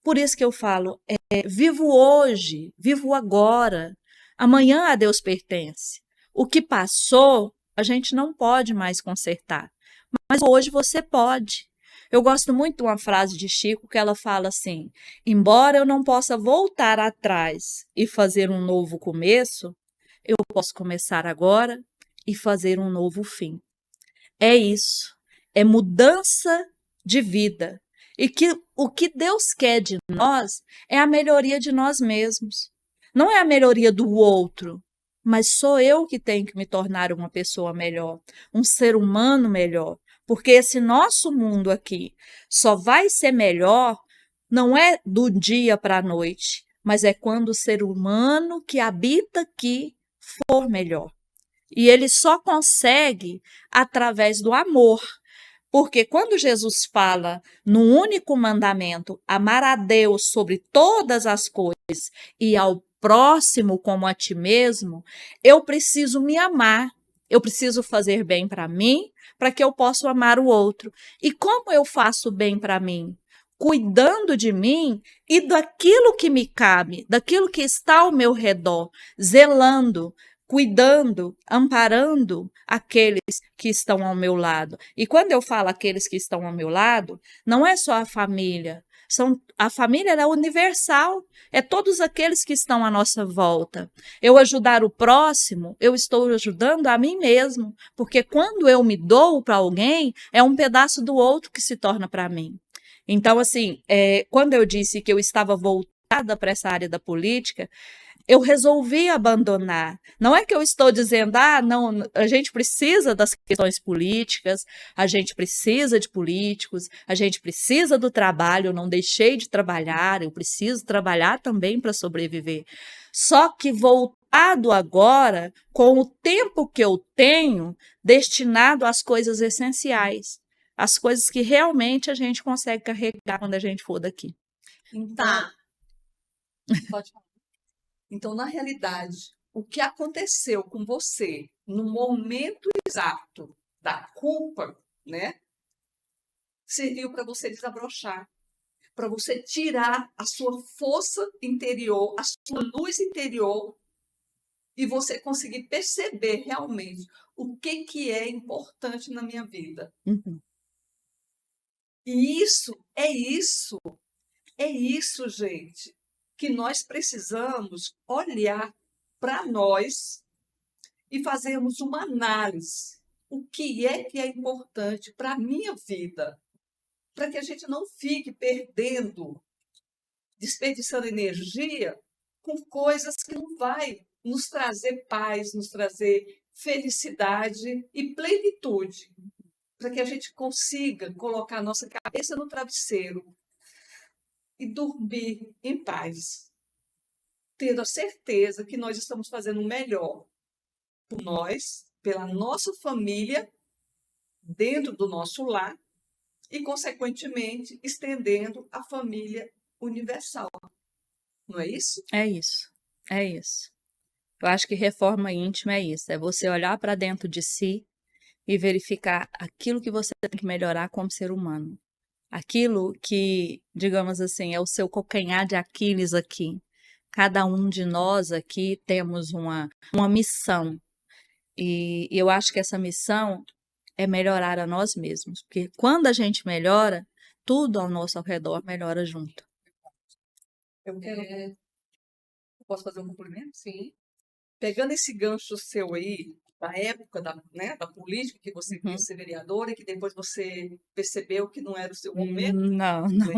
Por isso que eu falo, vivo hoje, vivo agora. Amanhã a Deus pertence. O que passou, a gente não pode mais consertar. Mas hoje você pode. Eu gosto muito de uma frase de Chico que ela fala assim: embora eu não possa voltar atrás e fazer um novo começo, eu posso começar agora e fazer um novo fim. É isso. É mudança de vida. E que o que Deus quer de nós é a melhoria de nós mesmos. Não é a melhoria do outro, mas sou eu que tenho que me tornar uma pessoa melhor, um ser humano melhor. Porque esse nosso mundo aqui só vai ser melhor, não é do dia para a noite, mas é quando o ser humano que habita aqui for melhor. E ele só consegue através do amor. Porque quando Jesus fala no único mandamento, amar a Deus sobre todas as coisas e ao próximo como a ti mesmo, eu preciso me amar. Eu preciso fazer bem para mim, para que eu possa amar o outro. E como eu faço bem para mim? Cuidando de mim e daquilo que me cabe, daquilo que está ao meu redor, zelando, cuidando, amparando aqueles que estão ao meu lado. E quando eu falo aqueles que estão ao meu lado, não é só a família. A família é universal, é todos aqueles que estão à nossa volta. Eu ajudar o próximo, eu estou ajudando a mim mesmo, porque quando eu me dou para alguém, é um pedaço do outro que se torna para mim. Então, assim, quando eu disse que eu estava voltada para essa área da política, eu resolvi abandonar. Não é que eu estou dizendo, não, a gente precisa das questões políticas, a gente precisa de políticos, a gente precisa do trabalho, eu não deixei de trabalhar, eu preciso trabalhar também para sobreviver. Só que voltado agora, com o tempo que eu tenho, destinado às coisas essenciais, as coisas que realmente a gente consegue carregar quando a gente for daqui. Então, pode falar. Então, na realidade, o que aconteceu com você no momento exato da culpa, né, serviu para você desabrochar, para você tirar a sua força interior, a sua luz interior, e você conseguir perceber realmente o que é importante na minha vida. Uhum. E é isso, gente, que nós precisamos olhar para nós e fazermos uma análise. O que é importante para a minha vida? Para que a gente não fique perdendo, desperdiçando energia com coisas que não vai nos trazer paz, nos trazer felicidade e plenitude. Para que a gente consiga colocar a nossa cabeça no travesseiro e dormir em paz, tendo a certeza que nós estamos fazendo o melhor por nós, pela nossa família, dentro do nosso lar e, consequentemente, estendendo a família universal. Não é isso? É isso, é isso. Eu acho que reforma íntima é isso, é você olhar para dentro de si e verificar aquilo que você tem que melhorar como ser humano. Aquilo que, digamos assim, é o seu calcanhar de Aquiles aqui. Cada um de nós aqui temos uma missão. E eu acho que essa missão é melhorar a nós mesmos. Porque quando a gente melhora, tudo ao nosso redor melhora junto. Posso fazer um complemento? Sim. Pegando esse gancho seu aí, da época da política, que você Uhum. queria ser vereadora e que depois você percebeu que não era o seu momento. Não, né?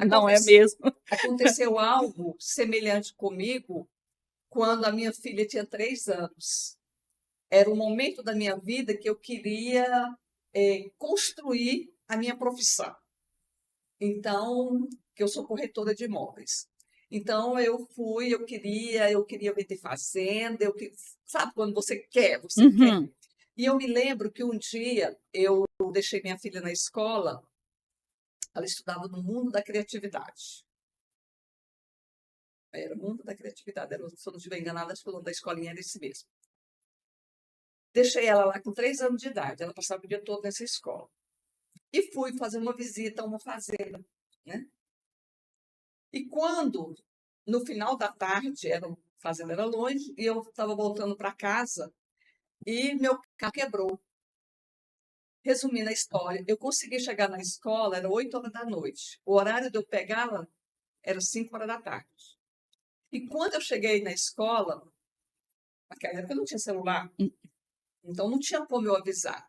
não é mesmo. Aconteceu algo semelhante comigo quando a minha filha tinha 3 anos. Era um momento da minha vida que eu queria construir a minha profissão. Então, que eu sou corretora de imóveis. Então, eu queria vender fazenda, sabe quando você quer, você quer. Uhum. E eu me lembro que um dia eu deixei minha filha na escola, ela estudava no mundo da criatividade. Era o mundo da criatividade, se eu não estiver enganada, acho que o nome da escolinha era esse mesmo. Deixei ela lá com 3 anos de idade, ela passava o dia todo nessa escola. E fui fazer uma visita a uma fazenda, né? E quando, no final da tarde, a fazenda era longe, e eu estava voltando para casa, e meu carro quebrou. Resumindo a história, eu consegui chegar na escola, era 8 horas da noite. O horário de eu pegá-la era 5 horas da tarde. E quando eu cheguei na escola, naquela época não tinha celular, então não tinha como eu avisar.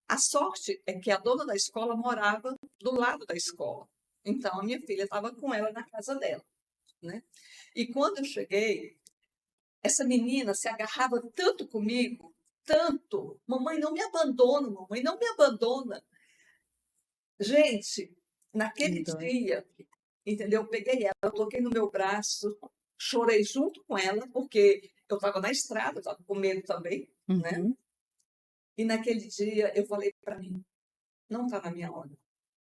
A sorte é que a dona da escola morava do lado da escola. Então, a minha filha estava com ela na casa dela, né? E quando eu cheguei, essa menina se agarrava tanto comigo, tanto. Mamãe, não me abandona, mamãe, não me abandona. Gente, naquele dia, entendeu? Eu peguei ela, coloquei no meu braço, chorei junto com ela, porque eu estava na estrada, eu estava com medo também, né? E naquele dia eu falei para mim, não está na minha hora.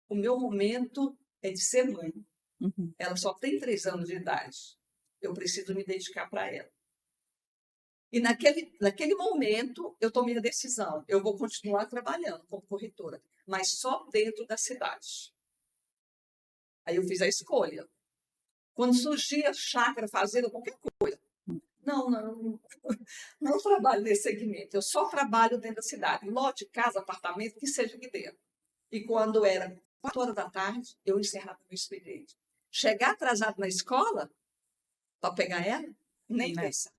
O meu momento é de ser mãe. Ela só tem 3 anos de idade. Eu preciso me dedicar para ela. E naquele momento, eu tomei a decisão. Eu vou continuar trabalhando como corretora, mas só dentro da cidade. Aí eu fiz a escolha. Quando surgia chácara, fazenda, qualquer coisa. Não trabalho nesse segmento. Eu só trabalho dentro da cidade. Lote, casa, apartamento, que seja aqui dentro. E quando era 4 horas da tarde, eu encerrava meu expediente. Chegar atrasado na escola, para pegar ela, nem pensar.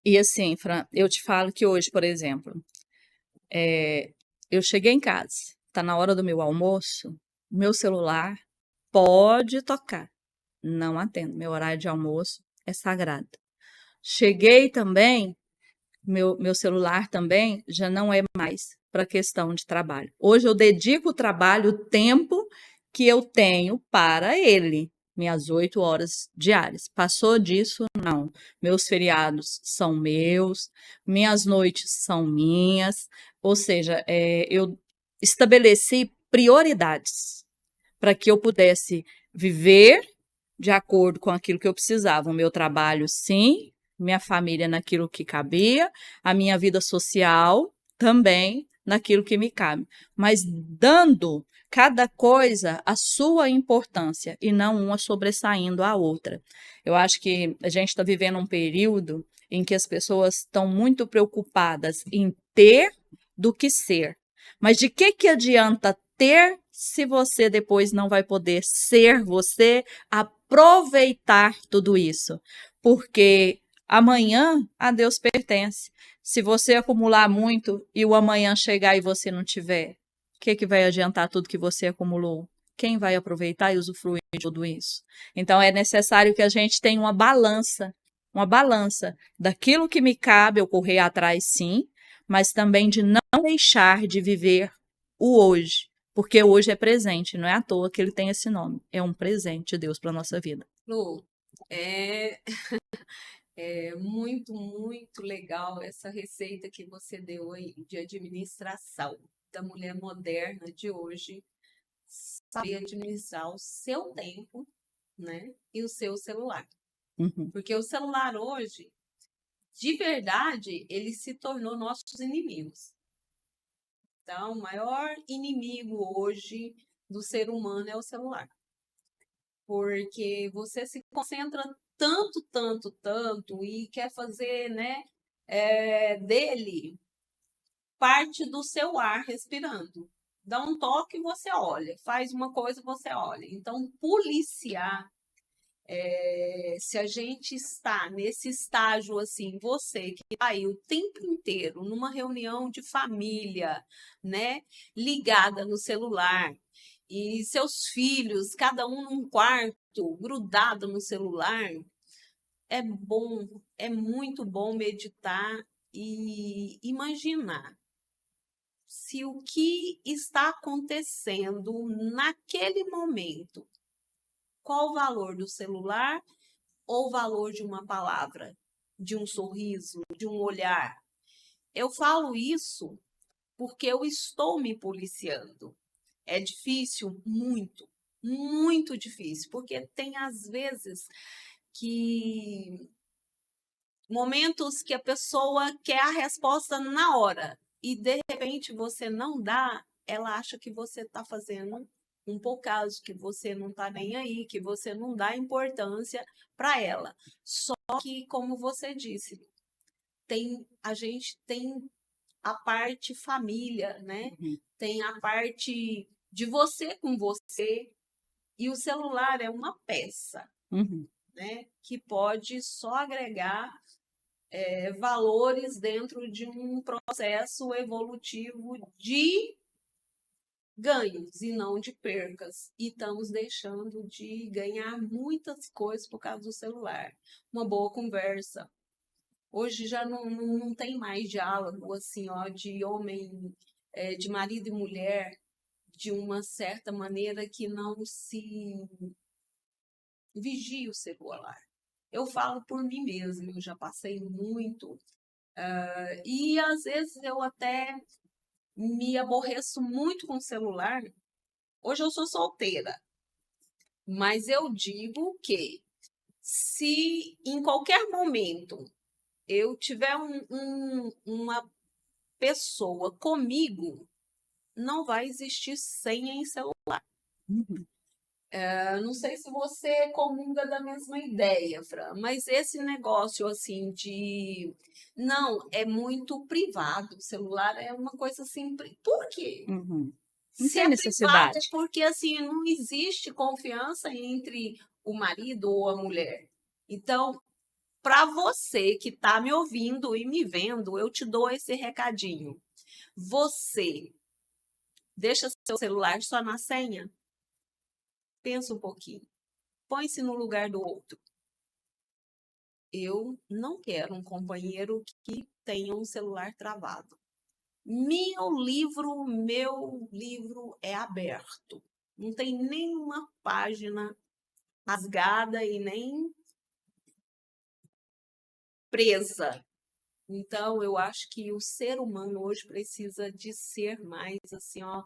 E assim, Fran, eu te falo que hoje, por exemplo, eu cheguei em casa, tá na hora do meu almoço, meu celular pode tocar. Não atendo. Meu horário de almoço é sagrado. Cheguei também, meu celular também já não é mais para questão de trabalho. Hoje eu dedico o trabalho, o tempo que eu tenho para ele, minhas 8 horas diárias. Passou disso, não. Meus feriados são meus, minhas noites são minhas, ou seja, eu estabeleci prioridades para que eu pudesse viver de acordo com aquilo que eu precisava. O meu trabalho, sim, minha família naquilo que cabia, a minha vida social também naquilo que me cabe, mas dando cada coisa a sua importância e não uma sobressaindo a outra. Eu acho que a gente está vivendo um período em que as pessoas estão muito preocupadas em ter do que ser. Mas de que adianta ter se você depois não vai poder ser você, aproveitar tudo isso? Porque amanhã a Deus pertence. Se você acumular muito e o amanhã chegar e você não tiver, o que vai adiantar tudo que você acumulou? Quem vai aproveitar e usufruir de tudo isso? Então é necessário que a gente tenha uma balança daquilo que me cabe, eu correr atrás sim, mas também de não deixar de viver o hoje, porque hoje é presente, não é à toa que ele tem esse nome, é um presente de Deus para a nossa vida. Lu, é muito, muito legal essa receita que você deu aí de administração da mulher moderna de hoje, saber administrar o seu tempo, né, e o seu celular. Porque o celular hoje, de verdade, ele se tornou nossos inimigos. Então, o maior inimigo hoje do ser humano é o celular. Porque você se concentra tanto e quer fazer, né, dele parte do seu ar respirando. Dá um toque, você olha. Faz uma coisa, você olha. Então, policiar, se a gente está nesse estágio assim, você que está aí o tempo inteiro numa reunião de família, né, ligada no celular, e seus filhos, cada um num quarto, grudado no celular, é bom, é muito bom meditar e imaginar se o que está acontecendo naquele momento, qual o valor do celular ou o valor de uma palavra, de um sorriso, de um olhar. Eu falo isso porque eu estou me policiando. É difícil? Muito, muito difícil, porque tem às vezes que momentos que a pessoa quer a resposta na hora e de repente você não dá, ela acha que você está fazendo um pouco caso, que você não está nem aí, que você não dá importância para ela. Só que, como você disse, a gente tem a parte família, né? Tem a parte de você com você, e o celular é uma peça, né? Que pode só agregar valores dentro de um processo evolutivo de ganhos e não de percas. E estamos deixando de ganhar muitas coisas por causa do celular. Uma boa conversa. Hoje já não tem mais diálogo assim, ó, de homem, de marido e mulher, de uma certa maneira que não se vigia o celular. Eu falo por mim mesma, eu já passei muito. E às vezes eu até me aborreço muito com o celular. Hoje eu sou solteira, Mas eu digo que se em qualquer momento eu tiver uma pessoa comigo, não vai existir senha em celular. Não sei se você comunga da mesma ideia, Fran, mas esse negócio assim de não, é muito privado. O celular é uma coisa assim. Por quê? Não Se tem é privado, é necessidade. porque assim não existe confiança entre o marido ou a mulher. Então, para você que está me ouvindo e me vendo, eu te dou esse recadinho. Você deixa seu celular só na senha? Pensa um pouquinho. Põe-se no lugar do outro. Eu não quero um companheiro que tenha um celular travado. Meu livro é aberto. Não tem nenhuma página rasgada e nem presa. Então, eu acho que o ser humano hoje precisa de ser mais assim, ó,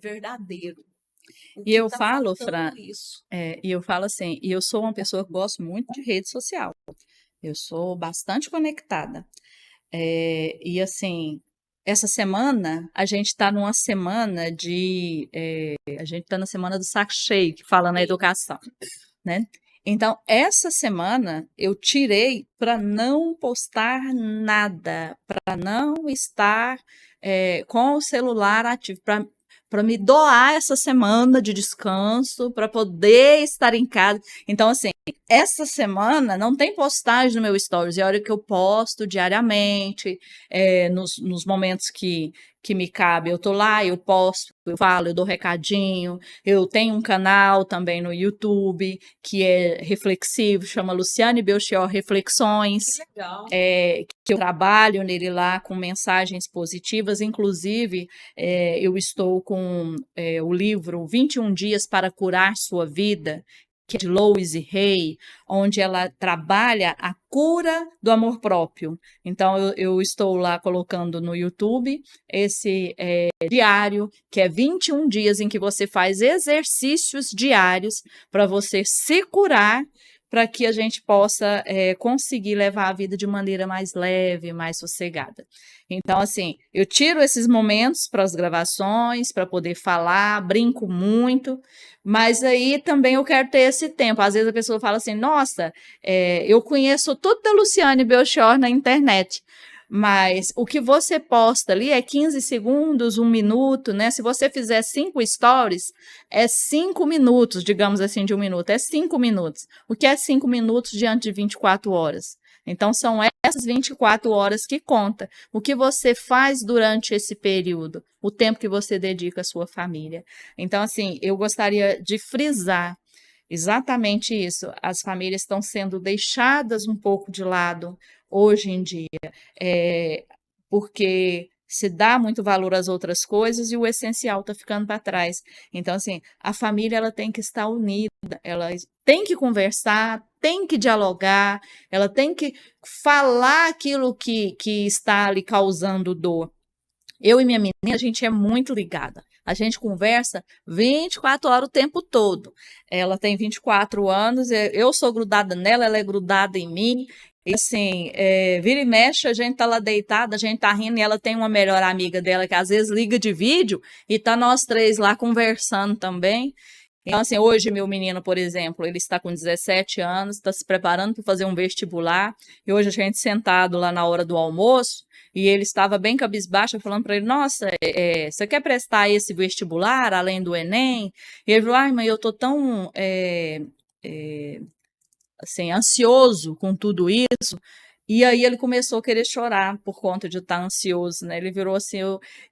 verdadeiro. E eu falo, Fran, e eu falo assim, e eu sou uma pessoa que gosto muito de rede social. Eu sou bastante conectada. E assim, essa semana, a gente está numa semana a gente está na semana do saco cheio, que fala na educação, né? Então, essa semana eu tirei para não postar nada, para não estar com o celular ativo, para me doar essa semana de descanso, para poder estar em casa. Então, assim, essa semana não tem postagem no meu Stories, é a hora que eu posto diariamente, nos momentos que me cabe, eu tô lá, eu posto, eu falo, eu dou recadinho, eu tenho um canal também no YouTube, que é reflexivo, chama Luciane Belchior Reflexões, que legal. Que eu trabalho nele lá com mensagens positivas, inclusive eu estou com o livro 21 Dias para Curar Sua Vida, que é de Louise Hay, onde ela trabalha a cura do amor próprio. Então, eu estou lá colocando no YouTube esse diário, que é 21 dias em que você faz exercícios diários para você se curar, para que a gente possa conseguir levar a vida de maneira mais leve, mais sossegada. Então, assim, eu tiro esses momentos para as gravações, para poder falar, brinco muito, mas aí também eu quero ter esse tempo. Às vezes a pessoa fala assim, nossa, eu conheço tudo da Luciane Belchior na internet, mas o que você posta ali é 15 segundos, 1 minuto, né? Se você fizer 5 stories, é 5 minutos, digamos assim, de 1 minuto, é 5 minutos. O que é 5 minutos diante de 24 horas? Então, são essas 24 horas que conta. O que você faz durante esse período, o tempo que você dedica à sua família. Então, assim, eu gostaria de frisar exatamente isso. As famílias estão sendo deixadas um pouco de lado hoje em dia, porque se dá muito valor às outras coisas e o essencial está ficando para trás. Então, assim, a família ela tem que estar unida, ela tem que conversar, tem que dialogar, ela tem que falar aquilo que está ali causando dor. Eu e minha menina, a gente é muito ligada. A gente conversa 24 horas o tempo todo. Ela tem 24 anos, eu sou grudada nela, ela é grudada em mim. E assim, vira e mexe, a gente tá lá deitada, a gente tá rindo, e ela tem uma melhor amiga dela que às vezes liga de vídeo e tá nós três lá conversando também. Então, assim, hoje meu menino, por exemplo, ele está com 17 anos, está se preparando para fazer um vestibular, e hoje a gente sentado lá na hora do almoço, e ele estava bem cabisbaixo, falando para ele, nossa, você quer prestar esse vestibular, além do Enem? E ele falou, ai, mãe, eu tô tão, assim, ansioso com tudo isso. E aí ele começou a querer chorar por conta de estar ansioso, né? Ele virou assim,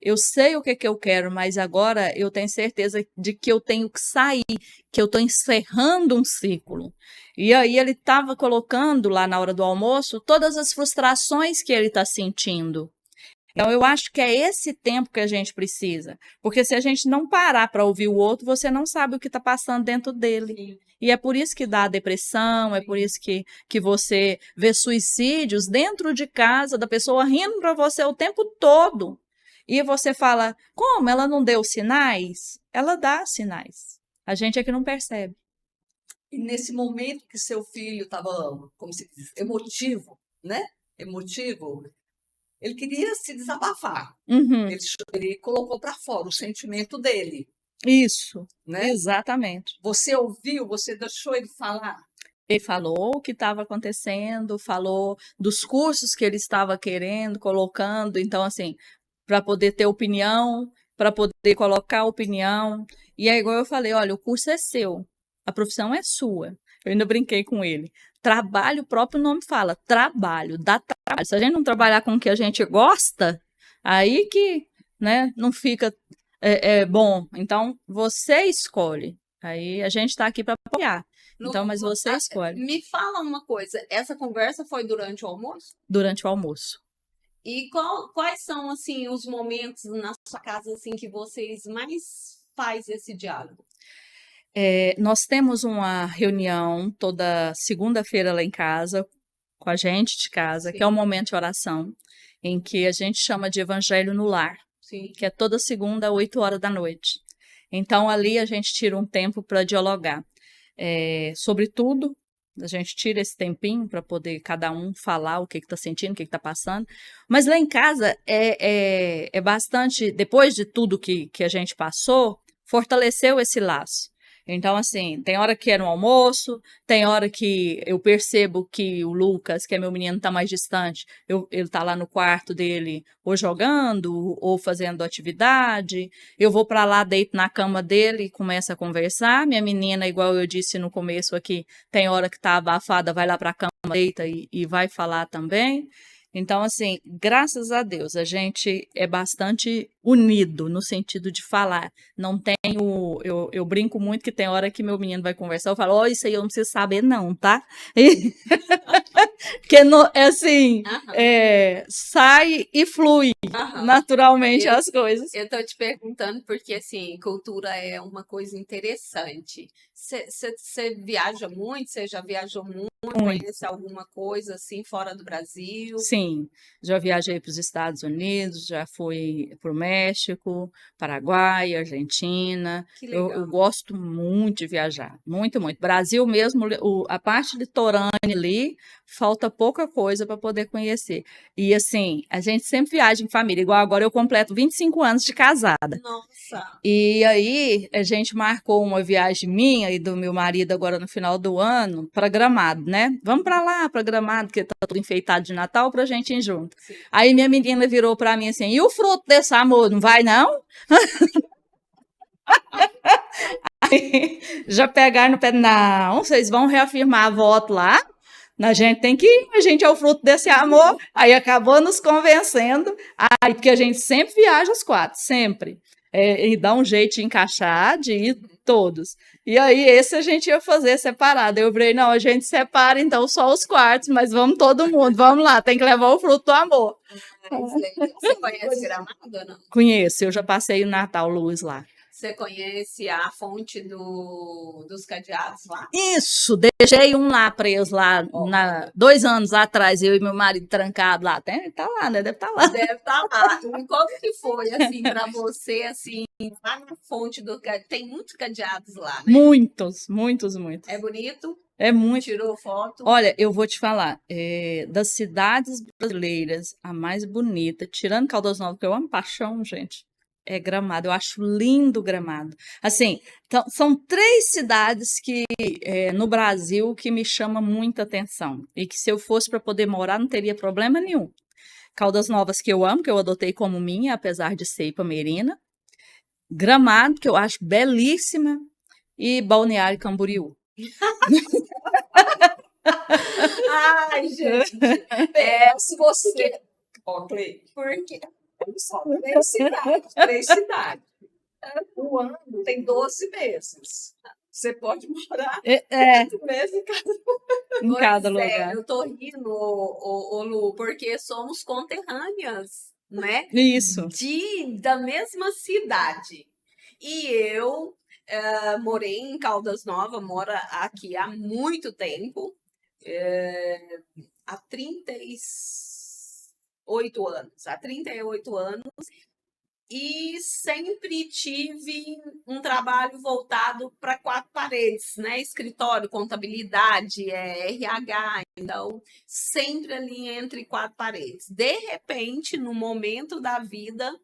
eu sei o que eu quero, mas agora eu tenho certeza de que eu tenho que sair, que eu estou encerrando um ciclo. E aí ele estava colocando lá na hora do almoço todas as frustrações que ele está sentindo. Então, eu acho que é esse tempo que a gente precisa, porque se a gente não parar para ouvir o outro, você não sabe o que está passando dentro dele. Sim. E é por isso que dá a depressão, é por isso que você vê suicídios dentro de casa, da pessoa rindo para você o tempo todo. E você fala, como? Ela não deu sinais? Ela dá sinais. A gente é que não percebe. E nesse momento que seu filho estava, como se diz, emotivo, né? Emotivo, ele queria se desabafar. Uhum. Ele colocou para fora o sentimento dele, Isso, né? exatamente. Você ouviu, você deixou ele falar? Ele falou o que estava acontecendo, falou dos cursos que ele estava querendo, colocando, então, assim, para poder ter opinião, para poder colocar opinião. E aí, igual eu falei, olha, o curso é seu, a profissão é sua. Eu ainda brinquei com ele. Trabalho, o próprio nome fala, trabalho, dá trabalho. Se a gente não trabalhar com o que a gente gosta, aí que, né, não fica bom. Então, você escolhe. Aí a gente está aqui para apoiar. Então, mas você escolhe. Me fala uma coisa, essa conversa foi durante o almoço? Durante o almoço. E quais são, assim, os momentos na sua casa, assim, que vocês mais fazem esse diálogo? Nós temos uma reunião toda segunda-feira lá em casa, com a gente de casa, que é um momento de oração, em que a gente chama de Evangelho no Lar, que é toda segunda, 8 horas da noite. Então, ali a gente tira um tempo para dialogar sobre tudo. A gente tira esse tempinho para poder cada um falar o que está sentindo, o que está passando. Mas lá em casa é bastante, depois de tudo que a gente passou, fortaleceu esse laço. Então, assim, tem hora que é no almoço, tem hora que eu percebo que o Lucas, que é meu menino, está mais distante, ele está lá no quarto dele, ou jogando, ou fazendo atividade. Eu vou para lá, deito na cama dele e começo a conversar. Minha menina, igual eu disse no começo aqui, tem hora que está abafada, vai lá para a cama, deita e vai falar também. Então, assim, graças a Deus, a gente é bastante unido no sentido de falar. Não tenho. Eu brinco muito que tem hora que meu menino vai conversar, eu falo, ó, isso aí eu não preciso saber, não, tá? Porque é assim, sai e flui naturalmente as coisas. Eu tô te perguntando porque, assim, cultura é uma coisa interessante. Você viaja muito? Você já viajou muito? Conhece alguma coisa, assim, fora do Brasil? Sim, já viajei para os Estados Unidos, já fui para o México, Paraguai, Argentina. Que legal. Eu gosto muito de viajar, muito, muito. Brasil mesmo, a parte litorânea ali, falta pouca coisa para poder conhecer. E assim, a gente sempre viaja em família, igual agora eu completo 25 anos de casada. Nossa! E aí a gente marcou uma viagem minha e do meu marido agora no final do ano para Gramado, né? Vamos para lá, para Gramado, que tá tudo enfeitado de Natal, pra gente ir junto. Sim. Aí minha menina virou para mim assim: "E o fruto desse amor, não vai não?" Aí, já pegaram no pé, não, vocês vão reafirmar voto lá. A gente tem que ir, a gente é o fruto desse amor. Aí acabou nos convencendo, aí, porque a gente sempre viaja os 4, sempre. E dá um jeito de encaixar, de ir todos. E aí, esse a gente ia fazer separado. Eu falei, não, a gente separa então só os quartos, mas vamos todo mundo, vamos lá, tem que levar o fruto do amor. Você conhece Gramado ou não? Conheço, eu já passei o Natal Luz lá. Você conhece a fonte dos cadeados lá? Isso, deixei um lá preso lá 2 anos atrás, eu e meu marido trancado lá. Tá lá, né? Deve estar lá. Deve estar lá. E como que foi, assim, para você, assim, lá na fonte do cadeado? Tem muitos cadeados lá, né? Muitos, muitos, muitos. É bonito? É muito. Tirou foto? Olha, eu vou te falar, das cidades brasileiras, a mais bonita, tirando Caldas Novas, que eu amo paixão, gente, é Gramado. Eu acho lindo Gramado. Assim, então, são 3 cidades que no Brasil que me chamam muita atenção e que se eu fosse para poder morar não teria problema nenhum. Caldas Novas, que eu amo, que eu adotei como minha, apesar de ser ipamerina. Gramado, que eu acho belíssima, e Balneário Camboriú. Ai, gente, se você... Porque só 3 cidades, 3 cidades. O ano tem 12 meses. Você pode morar 4 meses em cada lugar. Eu tô rindo, Lu, porque somos conterrâneas, né? Isso. Da mesma cidade. E eu morei em Caldas Novas, moro aqui há muito tempo, há 38 anos. Há 38 anos. e sempre tive um trabalho voltado para 4 paredes, né? Escritório, contabilidade, RH, então sempre ali entre 4 paredes. De repente, no momento da vida,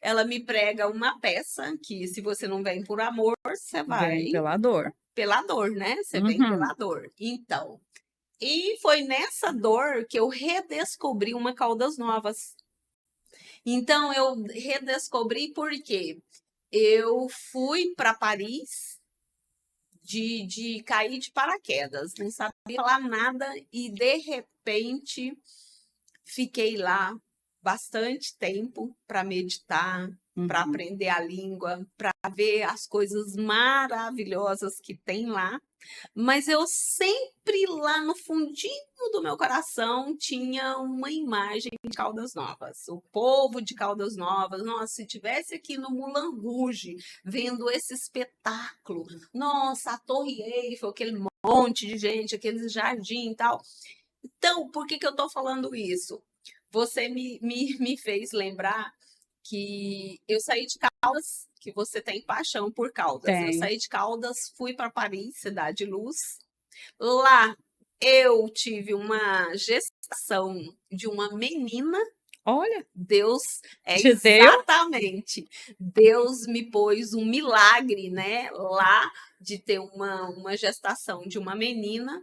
ela me prega uma peça que, se você não vem por amor, você vai Vem pela dor. pela dor, né? Você vem pela dor. Então, e foi nessa dor que eu redescobri uma Caldas Novas. Então, eu redescobri porque eu fui para Paris de cair de paraquedas, não sabia falar nada e, de repente, fiquei lá bastante tempo para meditar, para aprender a língua, para ver as coisas maravilhosas que tem lá. Mas eu sempre lá no fundinho do meu coração tinha uma imagem de Caldas Novas. O povo de Caldas Novas, nossa, se tivesse aqui no Moulin Rouge vendo esse espetáculo, nossa, a Torre Eiffel, aquele monte de gente, aquele jardim e tal. Então, por que eu estou falando isso? Você me fez lembrar que eu saí de Caldas, que você tem paixão por Caldas. Eu saí de Caldas, fui para Paris, Cidade de Luz. Lá eu tive uma gestação de uma menina. Olha, Deus, te deu? exatamente. Deus me pôs um milagre, né? Lá de ter uma gestação de uma menina.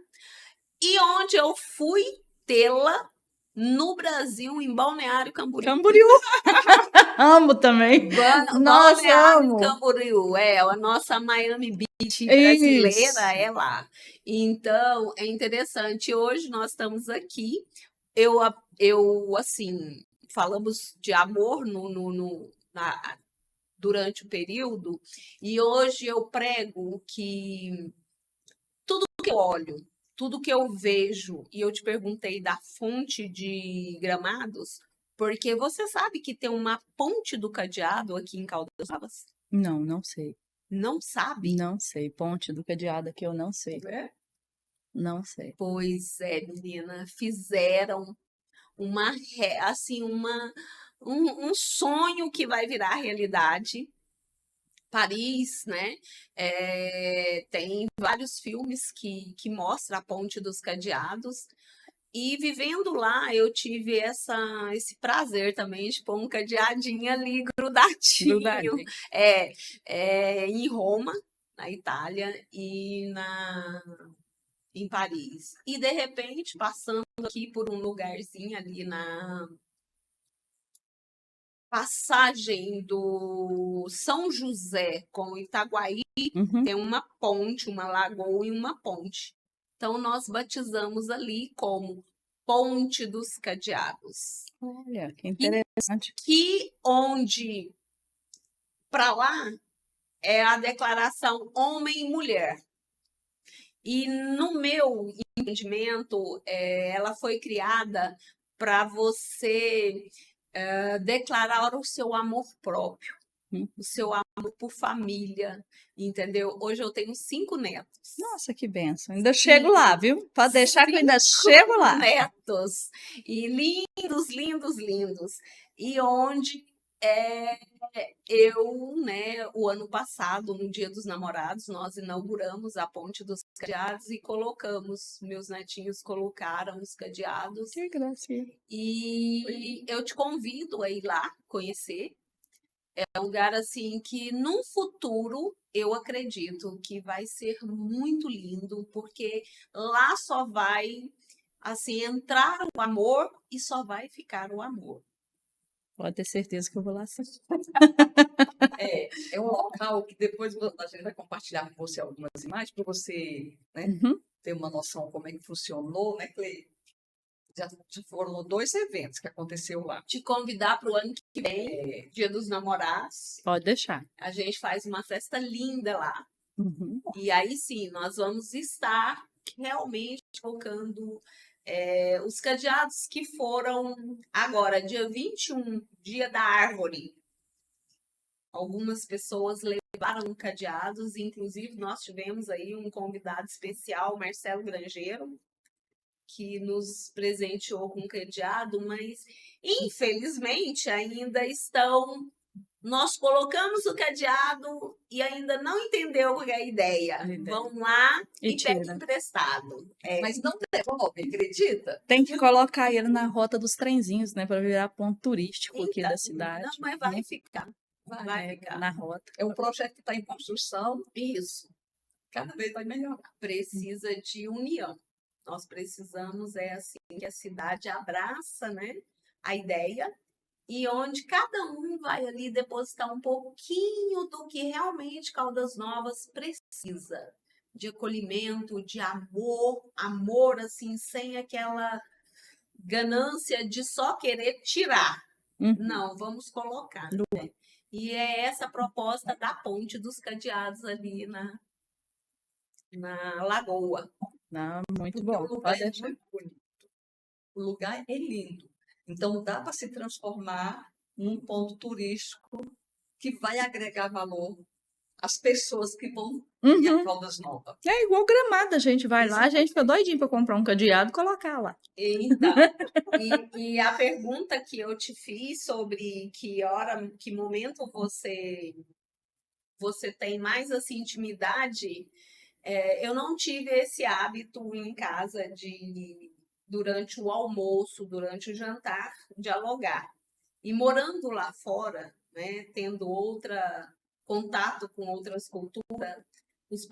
E onde eu fui tê-la no Brasil, em Balneário Camboriú. Camboriú. Amo também. Nossa, Balneário amo. Camboriú, a nossa Miami Beach brasileira é lá. Então, é interessante. Hoje nós estamos aqui. Eu assim, falamos de amor durante o período, e hoje eu prego que tudo que eu olho, tudo que eu vejo, e eu te perguntei da fonte de Gramados, porque você sabe que tem uma ponte do cadeado aqui em Caldas Novas? Não, não sei. Não sabe? Não sei. Ponte do cadeado aqui eu não sei. Não sei. Pois é, menina, fizeram um sonho que vai virar realidade. Paris, né? Tem vários filmes que mostram a Ponte dos Cadeados. E vivendo lá, eu tive esse prazer também de pôr um cadeadinho ali grudadinho. Em Roma, na Itália, e em Paris. E, de repente, passando aqui por um lugarzinho ali na passagem do São José com Itaguaí, tem uma ponte, uma lagoa e uma ponte. Então, nós batizamos ali como Ponte dos Cadeados. Olha, que interessante. Onde, para lá, é a declaração homem e mulher. E, no meu entendimento, ela foi criada para você declarar o seu amor próprio, o seu amor por família, entendeu? Hoje eu tenho 5 netos. Nossa, que benção. Ainda chego lá, viu? Pode deixar que eu ainda chego lá. Netos. E lindos, lindos, lindos. E onde eu, né, o ano passado, no Dia dos Namorados, nós inauguramos a Ponte dos Cadeados e meus netinhos colocaram os cadeados. Que gracinha. E eu te convido a ir lá conhecer. É um lugar assim que no futuro eu acredito que vai ser muito lindo, porque lá só vai assim entrar o amor e só vai ficar o amor. Pode ter certeza que eu vou lá sim. É um local que depois a gente vai compartilhar com você algumas imagens para você, né, ter uma noção como é que funcionou, né, Cleide? Já foram 2 eventos que aconteceu lá. Te convidar para o ano que vem, Dia dos Namorados. Pode deixar. A gente faz uma festa linda lá. E aí sim, nós vamos estar realmente colocando os cadeados que foram agora, dia 21, Dia da Árvore. Algumas pessoas levaram cadeados, inclusive nós tivemos aí um convidado especial, Marcelo Grangeiro, que nos presenteou com um cadeado, mas infelizmente ainda estão nós colocamos o cadeado e ainda não entendeu qual é a ideia. Vão lá e pega emprestado. Mas não devolve, acredita? Tem que colocar ele na rota dos trenzinhos, né? Para virar ponto turístico aqui da cidade. Não, mas vai ficar. Vai ficar na rota. É um projeto que está em construção. Isso. Cada vez vai melhorar. Precisa de união. Nós precisamos, assim, que a cidade abraça, né, a ideia, e onde cada um vai ali depositar um pouquinho do que realmente Caldas Novas precisa. De acolhimento, de amor, assim, sem aquela ganância de só querer tirar. Não, vamos colocar. Né? E é essa a proposta da ponte dos cadeados ali na lagoa. Não, muito bom. O lugar é muito bonito. O lugar é lindo. Então, dá para se transformar num ponto turístico que vai agregar valor às pessoas que vão em Caldas Novas. É igual Gramado, a gente vai lá, a gente fica doidinho para comprar um cadeado e colocar lá. Então, e a pergunta que eu te fiz sobre que momento você tem mais assim, intimidade, eu não tive esse hábito em casa durante o almoço, durante o jantar, dialogar. E morando lá fora, né, tendo contato com outras culturas, os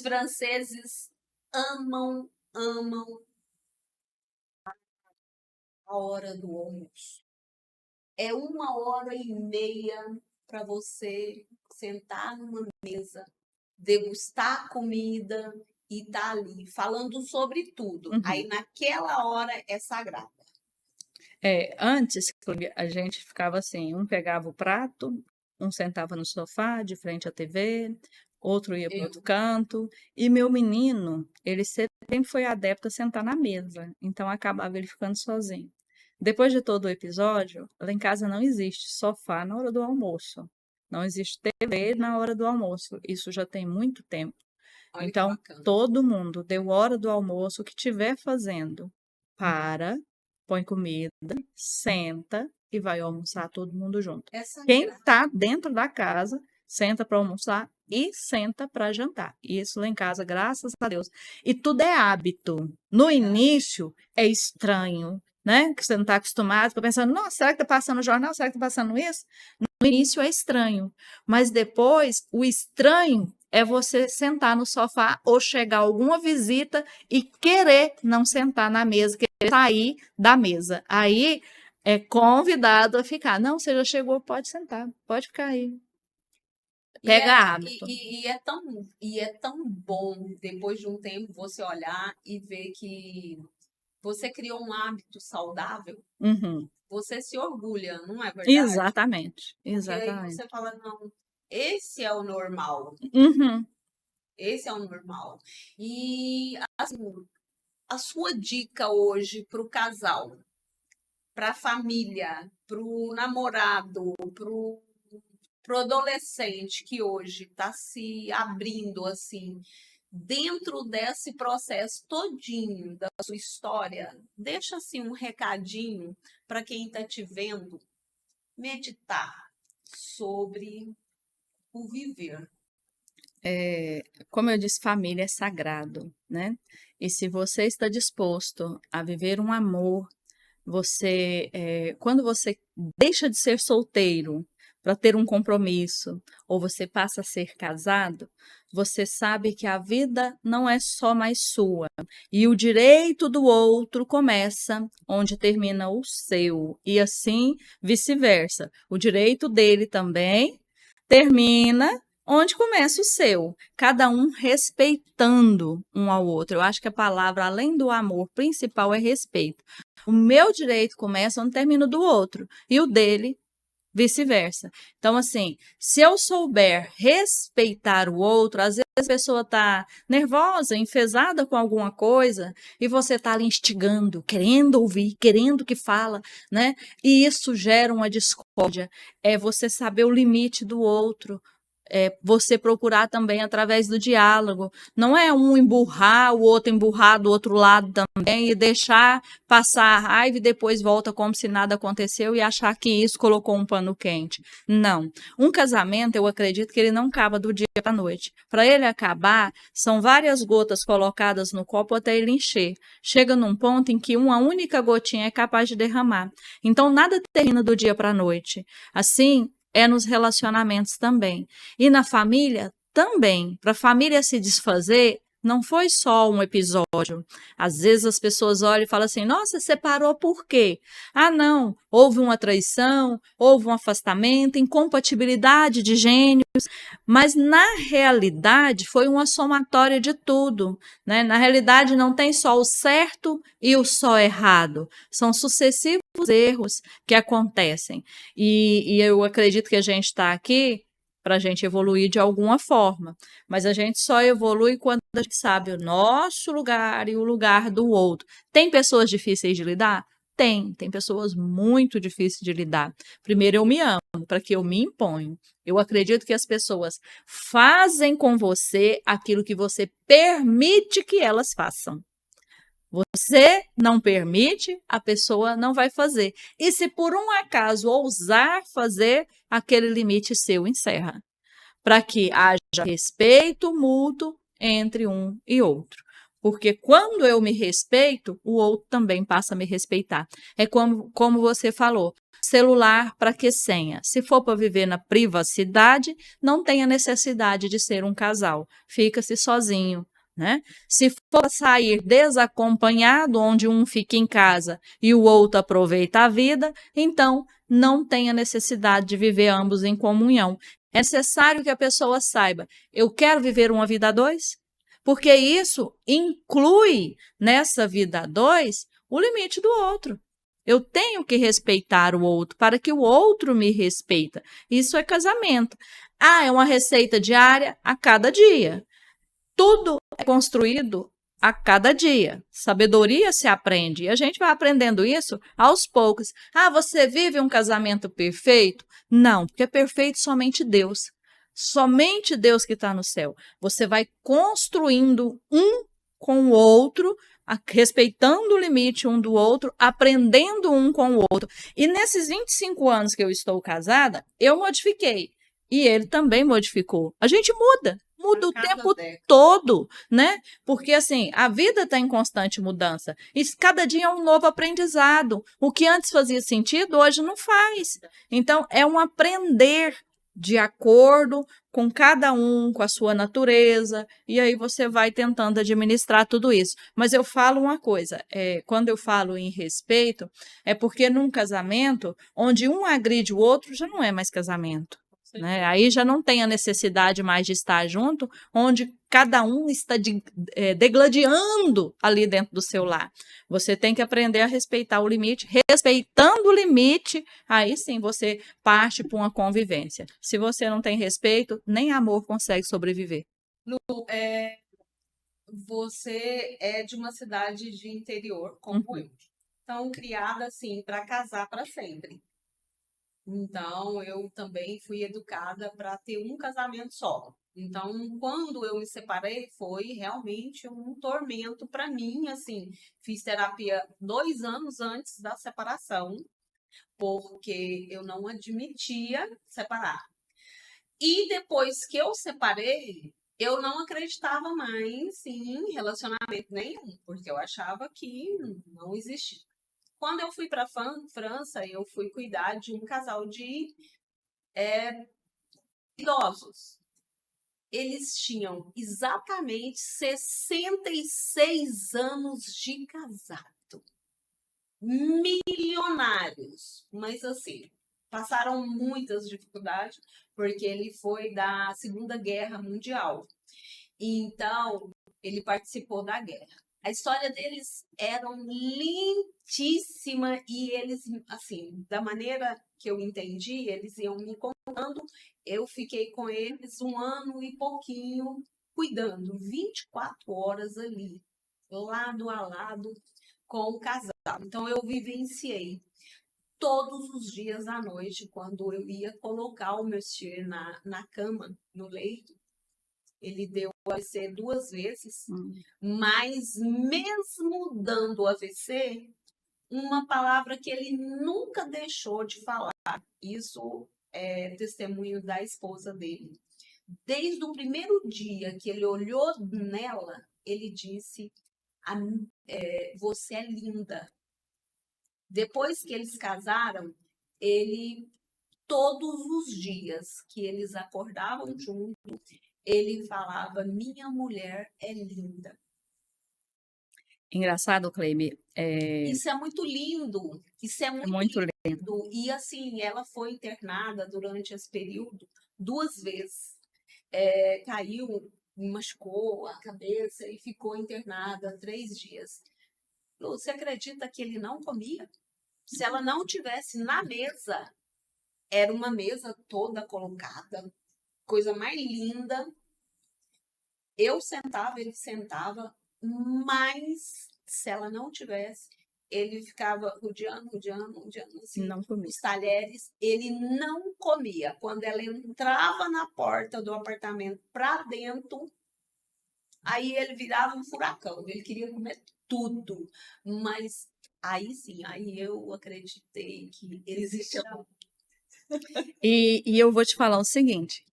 franceses amam a hora do almoço. É 1h30 para você sentar numa mesa, degustar a comida e tá ali falando sobre tudo. Aí naquela hora é sagrada. Antes a gente ficava assim, um pegava o prato, um sentava no sofá de frente à TV, outro ia para outro canto, e meu menino, ele sempre foi adepto a sentar na mesa, então acabava ele ficando sozinho. Depois de todo o episódio, lá em casa não existe sofá na hora do almoço, não existe TV na hora do almoço, isso já tem muito tempo. Olha, então, todo mundo deu hora do almoço, o que estiver fazendo, põe comida, senta e vai almoçar todo mundo junto. Quem está dentro da casa, senta para almoçar e senta para jantar. Isso lá em casa, graças a Deus. E tudo é hábito. No início, é estranho, né? Que você não está acostumado, fica pensando, nossa, será que está passando jornal? Será que está passando isso? No início é estranho, mas depois o estranho é você sentar no sofá ou chegar alguma visita e querer não sentar na mesa, querer sair da mesa. Aí é convidado a ficar. Não, você já chegou, pode sentar, pode ficar aí. Pega hábito. E é tão bom, depois de um tempo, você olhar e ver que você criou um hábito saudável. Você se orgulha, não é verdade? Exatamente. Porque aí você fala, não, esse é o normal. Esse é o normal. E, assim, a sua dica hoje para o casal, para a família, para o namorado, para o adolescente que hoje está se abrindo, assim, dentro desse processo todinho da sua história, deixa, assim, um recadinho para quem está te vendo meditar sobre o viver. Como eu disse, família é sagrado, né? E se você está disposto a viver um amor, quando você deixa de ser solteiro para ter um compromisso, ou você passa a ser casado, você sabe que a vida não é só mais sua. E o direito do outro começa onde termina o seu. E assim vice-versa. O direito dele também termina onde começa o seu. Cada um respeitando um ao outro. Eu acho que a palavra, além do amor, principal é respeito. O meu direito começa onde termina o do outro. E o dele vice-versa. Então, assim, se eu souber respeitar o outro, às vezes a pessoa está nervosa, enfesada com alguma coisa, e você está ali instigando, querendo ouvir, querendo que fala, né? E isso gera uma discórdia. É você saber o limite do outro. você procurar também através do diálogo. Não é um emburrar, o outro emburrar do outro lado também e deixar passar a raiva e depois volta como se nada aconteceu e achar que isso colocou um pano quente. Não. Um casamento, eu acredito que ele não acaba do dia para a noite. Para ele acabar, são várias gotas colocadas no copo até ele encher. Chega num ponto em que uma única gotinha é capaz de derramar. Então, nada termina do dia para a noite. Assim, é nos relacionamentos também. E na família também. Para a família se desfazer, não foi só um episódio. Às vezes as pessoas olham e falam assim: nossa, separou por quê? Ah, não, houve uma traição, houve um afastamento, incompatibilidade de gênios, mas na realidade foi uma somatória de tudo, né? Na realidade não tem só o certo e o só errado, são sucessivos erros que acontecem. E eu acredito que a gente está aqui para a gente evoluir de alguma forma, mas a gente só evolui quando a gente sabe o nosso lugar e o lugar do outro. Tem pessoas difíceis de lidar? Tem pessoas muito difíceis de lidar. Primeiro, eu me amo, para que eu me imponho. Eu acredito que as pessoas fazem com você aquilo que você permite que elas façam. Você não permite, a pessoa não vai fazer. E se por um acaso ousar fazer, aquele limite seu encerra. Para que haja respeito mútuo entre um e outro. Porque quando eu me respeito, o outro também passa a me respeitar. É como você falou, celular para que senha? Se for para viver na privacidade, não tem a necessidade de ser um casal. Fica-se sozinho. Né? Se for sair desacompanhado, onde um fica em casa e o outro aproveita a vida, então não tem a necessidade de viver ambos em comunhão. É necessário que a pessoa saiba, eu quero viver uma vida a dois? Porque isso inclui nessa vida a dois o limite do outro. Eu tenho que respeitar o outro para que o outro me respeita. Isso é casamento. Ah, é uma receita diária a cada dia. Tudo é construído a cada dia. Sabedoria se aprende. E a gente vai aprendendo isso aos poucos. Ah, você vive um casamento perfeito? Não, porque é perfeito somente Deus. Somente Deus que está no céu. Você vai construindo um com o outro, respeitando o limite um do outro, aprendendo um com o outro. E nesses 25 anos que eu estou casada, eu modifiquei. E ele também modificou. A gente muda o tempo todo, né? Porque assim, a vida está em constante mudança. E cada dia é um novo aprendizado. O que antes fazia sentido, hoje não faz. Então, é um aprender de acordo com cada um, com a sua natureza, e aí você vai tentando administrar tudo isso. Mas eu falo uma coisa, quando eu falo em respeito, é porque num casamento, onde um agride o outro, já não é mais casamento. Né? Aí já não tem a necessidade mais de estar junto, onde cada um está degladiando ali dentro do seu lar. Você tem que aprender a respeitar o limite. Respeitando o limite, aí sim você parte para uma convivência. Se você não tem respeito, nem amor consegue sobreviver. Lu, você é de uma cidade de interior, como eu. Então, criada assim, para casar para sempre. Então, eu também fui educada para ter um casamento só. Então, quando eu me separei, foi realmente um tormento para mim, assim. Fiz terapia 2 anos antes da separação, porque eu não admitia separar. E depois que eu separei, eu não acreditava mais em relacionamento nenhum, porque eu achava que não existia. Quando eu fui para a França, eu fui cuidar de um casal de idosos. Eles tinham exatamente 66 anos de casado. Milionários. Mas assim, passaram muitas dificuldades, porque ele foi da Segunda Guerra Mundial. Então, ele participou da guerra. A história deles era lindíssima e eles, assim, da maneira que eu entendi, eles iam me contando. Eu fiquei com eles 1 ano e pouquinho, cuidando 24 horas ali, lado a lado com o casal. Então, eu vivenciei todos os dias à noite, quando eu ia colocar o monsieur na cama, no leito, ele deu AVC 2 vezes, mas mesmo dando AVC, uma palavra que ele nunca deixou de falar, isso é testemunho da esposa dele. Desde o primeiro dia que ele olhou nela, ele disse, você é linda. Depois que eles casaram, todos os dias que eles acordavam juntos, ele falava, minha mulher é linda. Engraçado, Cleime. Isso é muito lindo. Isso é muito lindo. E assim, ela foi internada durante esse período 2 vezes. Caiu, machucou a cabeça e ficou internada 3 dias. Você acredita que ele não comia? Se ela não tivesse na mesa, era uma mesa toda colocada, coisa mais linda. Eu sentava, ele sentava, mas se ela não tivesse, ele ficava rodeando assim, não comia. Os talheres, ele não comia. Quando ela entrava na porta do apartamento para dentro, aí ele virava um furacão, ele queria comer tudo. Mas aí sim, aí eu acreditei que existe amor. E eu vou te falar o seguinte,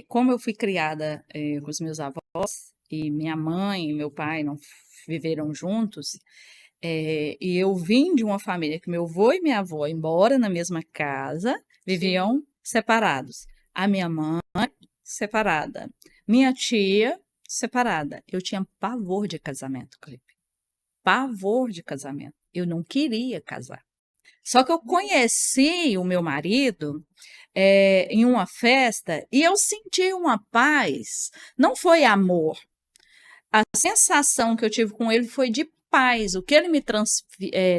como eu fui criada com os meus avós, e minha mãe e meu pai não viveram juntos, e eu vim de uma família que meu avô e minha avó, embora na mesma casa, viviam separados. A minha mãe, separada. Minha tia, separada. Eu tinha pavor de casamento, Clipe. Pavor de casamento. Eu não queria casar. Só que eu conheci o meu marido em uma festa e eu senti uma paz. Não foi amor. A sensação que eu tive com ele foi de paz. O que ele me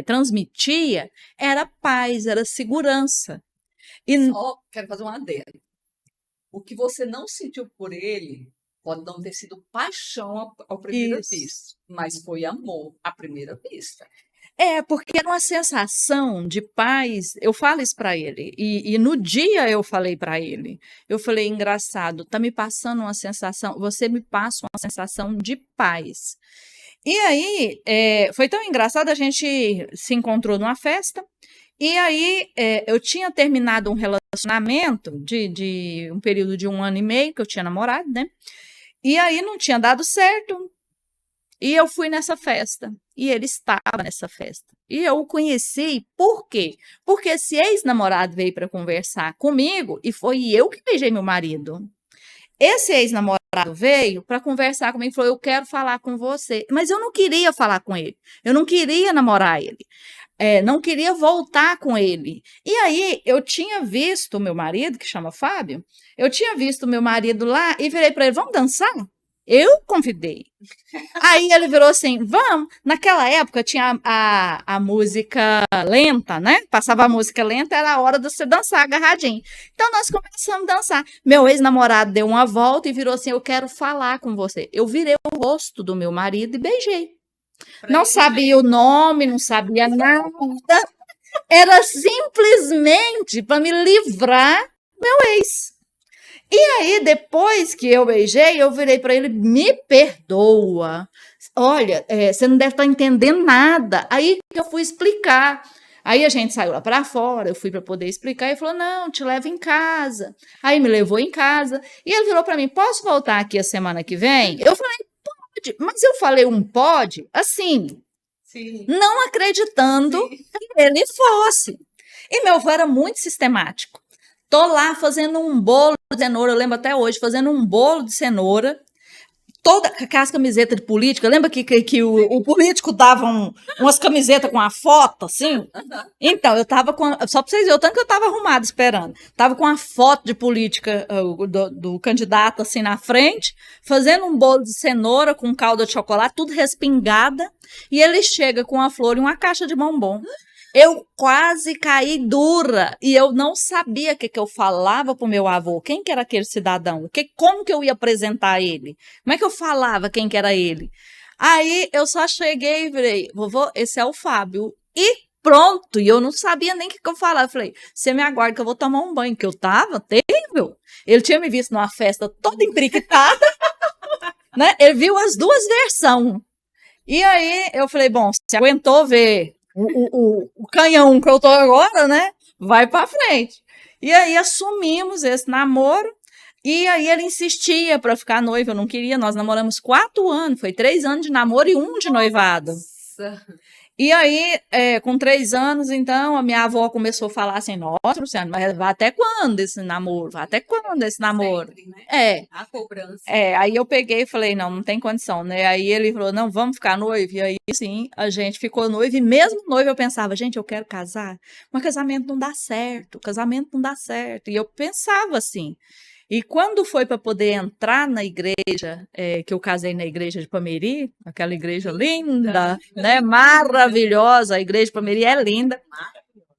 transmitia era paz, era segurança. Só quero fazer um adendo. O que você não sentiu por ele pode não ter sido paixão à primeira vista, mas foi amor à primeira vista. Porque era uma sensação de paz. Eu falo isso para ele. E no dia eu falei para ele. Eu falei, engraçado, tá me passando uma sensação, você me passa uma sensação de paz. E aí, foi tão engraçado, a gente se encontrou numa festa, e aí eu tinha terminado um relacionamento de um período de 1 ano e meio, que eu tinha namorado, né? E aí não tinha dado certo. E eu fui nessa festa. E ele estava nessa festa. E eu o conheci, por quê? Porque esse ex-namorado veio para conversar comigo e foi eu que beijei meu marido. Esse ex-namorado veio para conversar comigo e falou, eu quero falar com você. Mas eu não queria falar com ele. Eu não queria namorar ele. Não queria voltar com ele. E aí, eu tinha visto o meu marido, que chama Fábio, eu tinha visto o meu marido lá e virei para ele, vamos dançar? Eu convidei. Aí ele virou assim, vamos. Naquela época tinha a música lenta, né? Passava a música lenta, era a hora de você dançar agarradinho. Então nós começamos a dançar. Meu ex-namorado deu uma volta e virou assim, eu quero falar com você. Eu virei o rosto do meu marido e beijei. Não sabia o nome, não sabia nada. Era simplesmente para me livrar do meu ex. E aí, depois que eu beijei, eu virei para ele, me perdoa. Olha, você não deve estar entendendo nada. Aí que eu fui explicar. Aí a gente saiu lá para fora, eu fui para poder explicar, e ele falou, não, te levo em casa. Aí me levou em casa, e ele virou para mim, posso voltar aqui a semana que vem? Eu falei, pode, mas eu falei pode, assim, Sim. Não acreditando que ele fosse. E meu avô era muito sistemático. Tô lá fazendo um bolo de cenoura, eu lembro até hoje, fazendo um bolo de cenoura, toda com as camisetas de política. Lembra que o político dava umas camisetas com a foto, assim? Então, eu tava com... Só pra vocês verem, o tanto que eu tava arrumada esperando. Tava com a foto de política do candidato, assim, na frente, fazendo um bolo de cenoura com calda de chocolate, tudo respingada, e ele chega com a flor e uma caixa de bombom. Eu quase caí dura e eu não sabia o que eu falava pro meu avô, quem que era aquele cidadão, como que eu ia apresentar ele, como é que eu falava quem que era ele. Aí eu só cheguei e falei, vovô, esse é o Fábio. E pronto. E eu não sabia nem o que eu falava. Eu falei, você me aguarda que eu vou tomar um banho, que eu tava terrível. Ele tinha me visto numa festa toda empiriquitada, né? Ele viu as duas versões. E aí eu falei, bom, se aguentou ver o canhão que eu tô agora, né? Vai pra frente. E aí assumimos esse namoro. E aí ele insistia para ficar noiva, eu não queria. Nós namoramos 4 anos, foi 3 anos de namoro e 1 de noivado. Nossa. E aí, com 3 anos, então, a minha avó começou a falar assim, nossa, Luciano, mas vai até quando esse namoro? Vai até quando esse namoro? Sempre, né? É. A cobrança. Aí eu peguei e falei, não tem condição, né? Aí ele falou, não, vamos ficar noivo. E aí, sim, a gente ficou noivo. E mesmo noivo, eu pensava, gente, eu quero casar, mas casamento não dá certo, casamento não dá certo. E eu pensava assim. E quando foi para poder entrar na igreja, que eu casei na igreja de Pameri, aquela igreja linda, né? Maravilhosa, a igreja de Pameri é linda.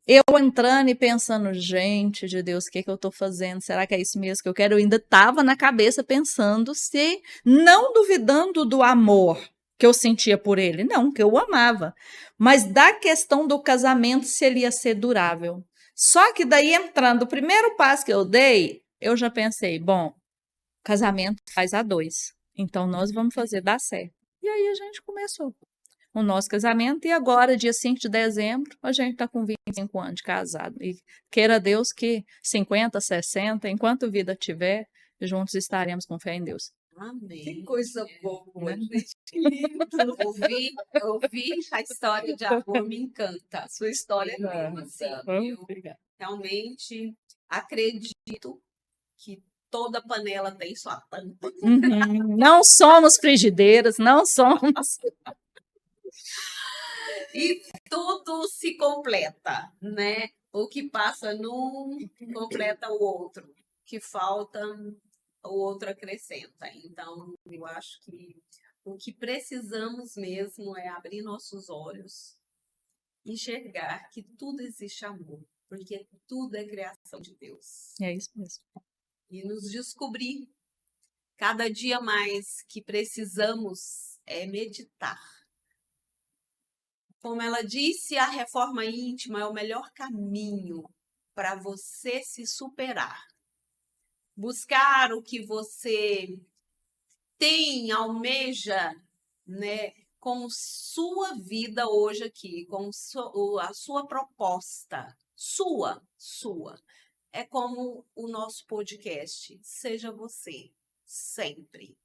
Eu entrando e pensando, gente de Deus, o que eu estou fazendo? Será que é isso mesmo que eu quero? Eu ainda estava na cabeça pensando se, não duvidando do amor que eu sentia por ele, não, que eu o amava, mas da questão do casamento, se ele ia ser durável. Só que daí entrando, o primeiro passo que eu dei, eu já pensei, bom, casamento faz a 2, então nós vamos fazer dar certo. E aí a gente começou o nosso casamento, e agora, dia 5 de dezembro, a gente está com 25 anos de casado. E queira Deus que 50, 60, enquanto vida tiver, juntos estaremos com fé em Deus. Amém. Que coisa boa, Né? gente, que lindo. Ouvir a história de amor me encanta. Sua história é Mesmo linda. assim, eu realmente acredito que toda panela tem sua tampa. Uhum. Não somos frigideiras, não somos. E tudo se completa, né? O que passa num completa o outro. O que falta, o outro acrescenta. Então, eu acho que o que precisamos mesmo é abrir nossos olhos, enxergar que tudo existe amor, porque tudo é criação de Deus. É isso mesmo. E nos descobrir cada dia mais que precisamos meditar. Como ela disse, a reforma íntima é o melhor caminho para você se superar. Buscar o que você tem, almeja, né, com sua vida hoje aqui, com a sua proposta, sua. É como o nosso podcast, seja você, sempre.